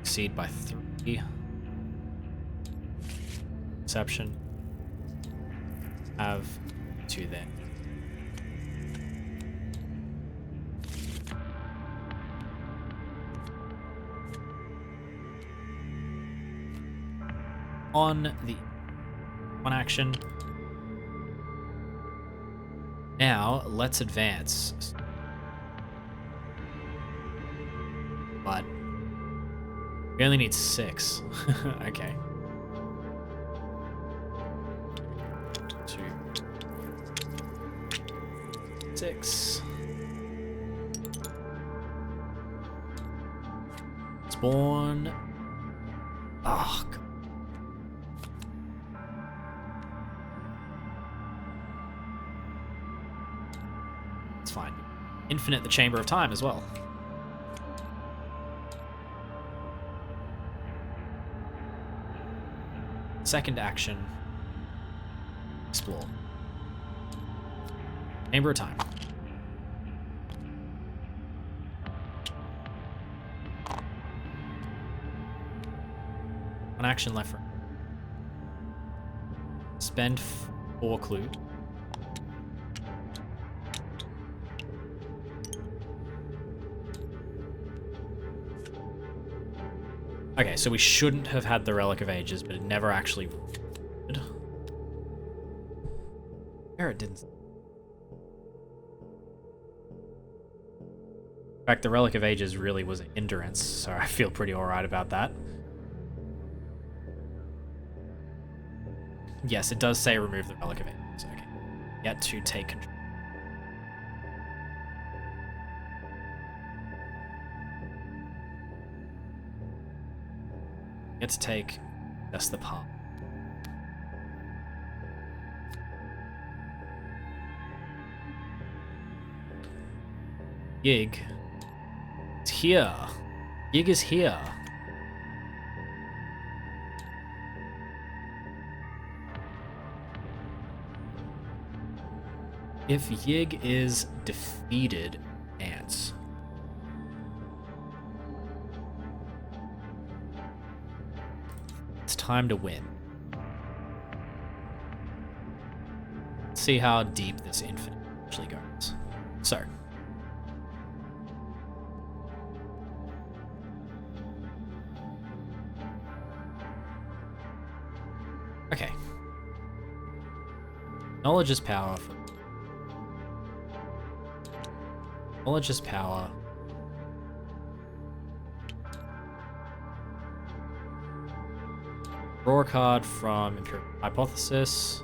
Exceed by 3. Perception. Have 2 there. On the one action. Now let's advance. But we only need 6. Okay. 2, 6. Spawn. Oh, God. It's fine. Infinite the Chamber of Time as well. Second action. Explore. Chamber of Time. One action left. Spend 4 clue. Okay, so we shouldn't have had the Relic of Ages, but it never actually did. There it didn't. In fact, the Relic of Ages really was an hindrance, so I feel pretty alright about that. Yes, it does say remove the Relic of Ages. Okay. Yet to take control. Get to take just the palm. Yig. It's here. Yig is here. If Yig is defeated, ants. It's time to win. Let's see how deep this infinite actually goes. So. Okay. Knowledge is power. Knowledge is power. Draw a card from Empirical Hypothesis.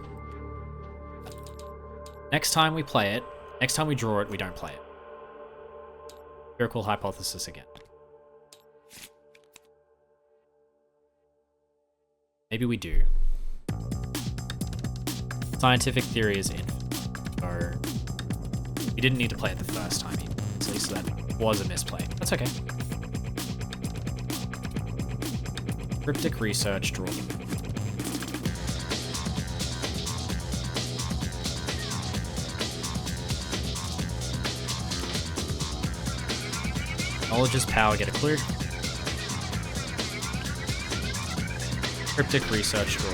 Next time we play it, next time we draw it, we don't play it. Empirical Hypothesis again. Maybe we do. Scientific theory is in. So we didn't need to play it the first time, so that was a misplay. That's okay. Cryptic research, draw. Knowledge is power, get a clue. Cryptic research, draw.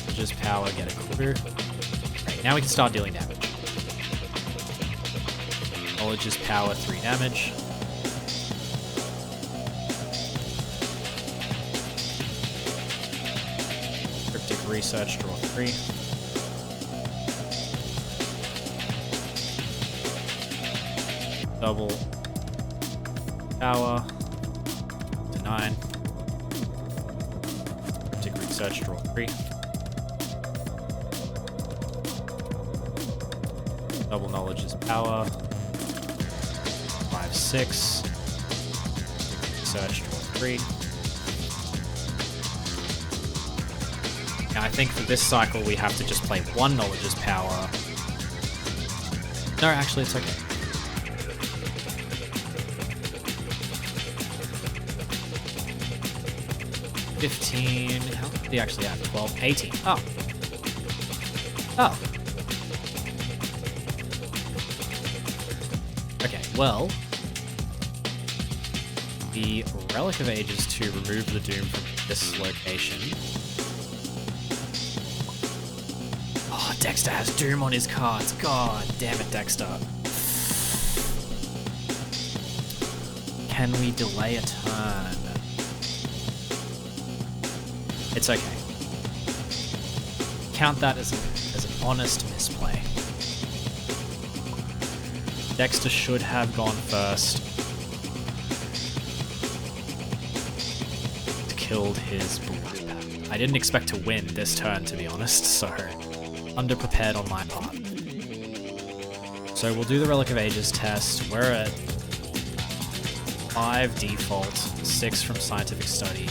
Knowledge is power, get a clue. Okay, now we can start dealing damage. Knowledge is power, 3 damage. Cryptic research, draw 3. Double power to 9. Cryptic research, draw 3. Double knowledge is power. 5, 6. Research, draw 3. Now I think for this cycle we have to just play 1 knowledge as power. No, actually it's okay. 15. How did he actually have? 12, 18. Oh. Oh. Okay, well, the Relic of Ages to remove the Doom from this location. Oh, Dexter has Doom on his cards. God damn it, Dexter. Can we delay a turn? It's okay. Count that as an honest misplay. Dexter should have gone first. Killed his blue pack. I didn't expect to win this turn, to be honest, so underprepared on my part. So we'll do the Relic of Ages test. We're at 5 default, 6 from Scientific Study,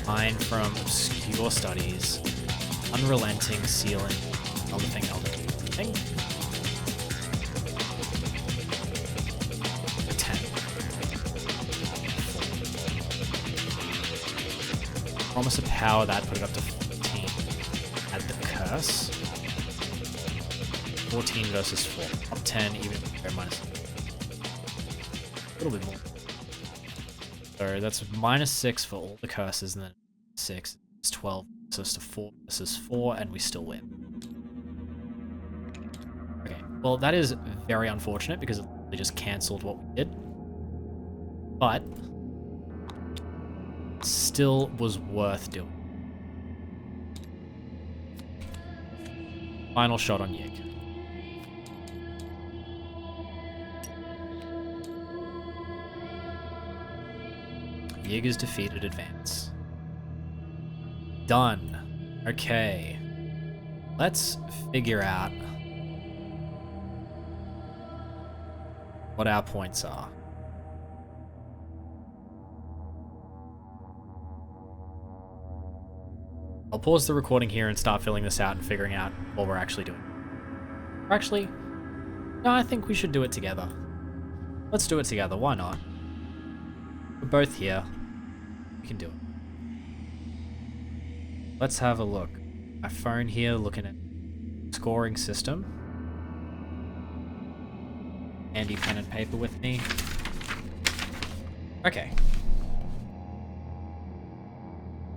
9 from Obscure Studies, Unrelenting, Sealing, Elder Thing. 10. Promise of Power, that put it up to 14. Add the Curse. 14 versus 4. Up 10, even minus a little bit more. So that's -6 for all the curses, and then 6 is 12. So it's to 4. This is 4, and we still win. Okay, well that is very unfortunate because they just cancelled what we did. But still was worth doing. Final shot on Yig. Yig is defeated, advance. Done. Okay. Let's figure out what our points are. I'll pause the recording here and start filling this out and figuring out what we're actually doing. Or actually, no, I think we should do it together. Let's do it together, why not? We're both here. We can do it. Let's have a look. My phone here, looking at scoring system. Handy pen and paper with me. Okay.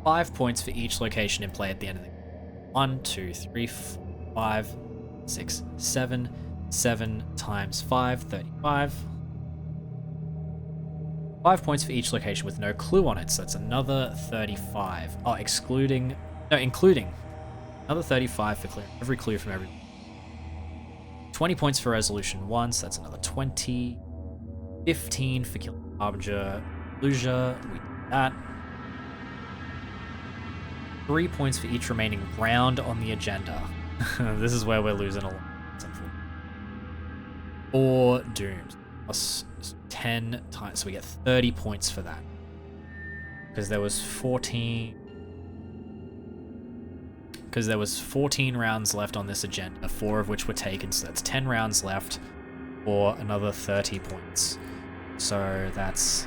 5 points for each location in play at the end of the game. 1, 2, 3, 4, 5, 6, 7. 7 times 5, 35. 5 points for each location with no clue on it, so that's another 35. Oh, including another 35 for clearing every clue from every. 20 points for resolution 1, so that's another 20. 15 for killing Harbinger, Luja, we did that. 3 points for each remaining round on the agenda. This is where we're losing a lot. 4 dooms. Plus 10 times. So we get 30 points for that. Because there was 14... Because there was 14 rounds left on this agenda, 4 of which were taken, so that's 10 rounds left for another 30 points. So that's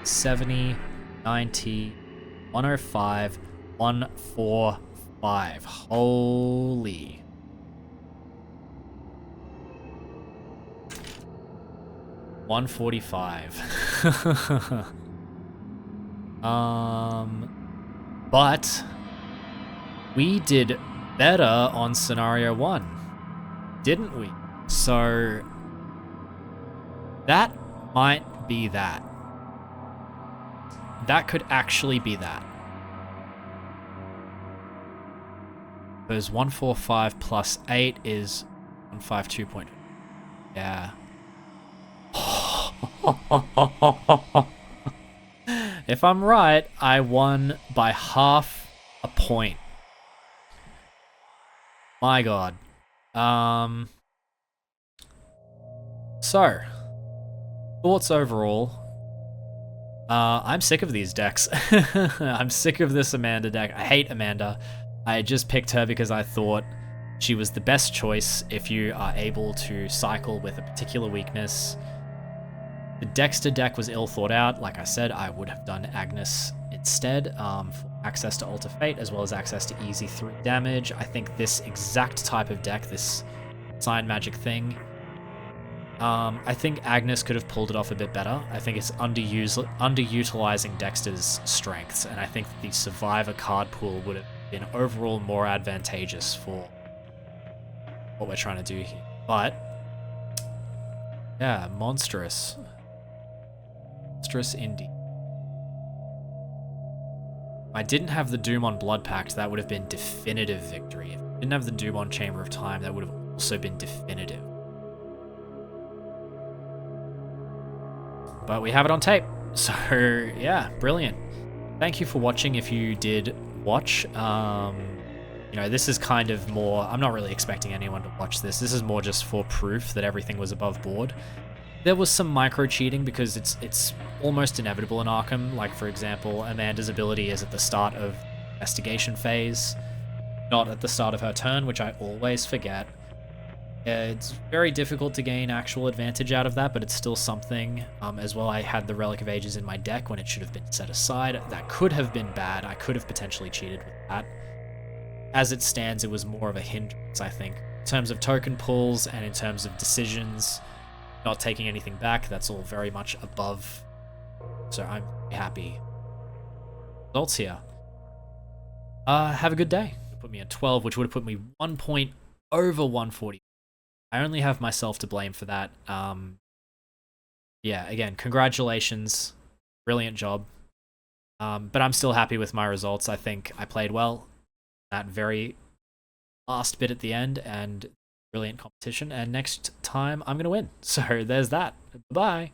70, 90, 105, 145. Holy. $145. But we did better on scenario 1, didn't we? So that might be that. That could actually be that. Because 145 plus 8 is 152. Yeah. If I'm right, I won by half a point. My god. So, thoughts overall. I'm sick of these decks. I'm sick of this Amanda deck. I hate Amanda. I just picked her because I thought she was the best choice if you are able to cycle with a particular weakness. The Dexter deck was ill thought out. Like I said, I would have done Agnes instead for access to Alter Fate as well as access to easy 3 damage. I think this exact type of deck, this Sign Magic thing, I think Agnes could have pulled it off a bit better. I think it's underutilizing Dexter's strengths, and I think the Survivor card pool would have been overall more advantageous for what we're trying to do here. But yeah, monstrous indeed. If I didn't have the Doom on Blood Pact, that would have been definitive victory. If I didn't have the Doom on Chamber of Time, that would have also been definitive. But we have it on tape. So yeah, brilliant. Thank you for watching if you did watch. You know, this is kind of more, I'm not really expecting anyone to watch this. This is more just for proof that everything was above board. There was some micro cheating because it's almost inevitable in Arkham. Like, for example, Amanda's ability is at the start of investigation phase, not at the start of her turn, which I always forget. It's very difficult to gain actual advantage out of that, but it's still something. As well, I had the Relic of Ages in my deck when it should have been set aside. That could have been bad. I could have potentially cheated with that. As it stands, it was more of a hindrance, I think. In terms of token pulls and in terms of decisions, not taking anything back, that's all very much above. So I'm happy. Results here. Have a good day. Put me at 12, which would have put me 1 point over 140. I only have myself to blame for that. Yeah, again, congratulations. Brilliant job. But I'm still happy with my results. I think I played well. That very last bit at the end, and brilliant competition. And next time, I'm going to win. So there's that. Bye-bye.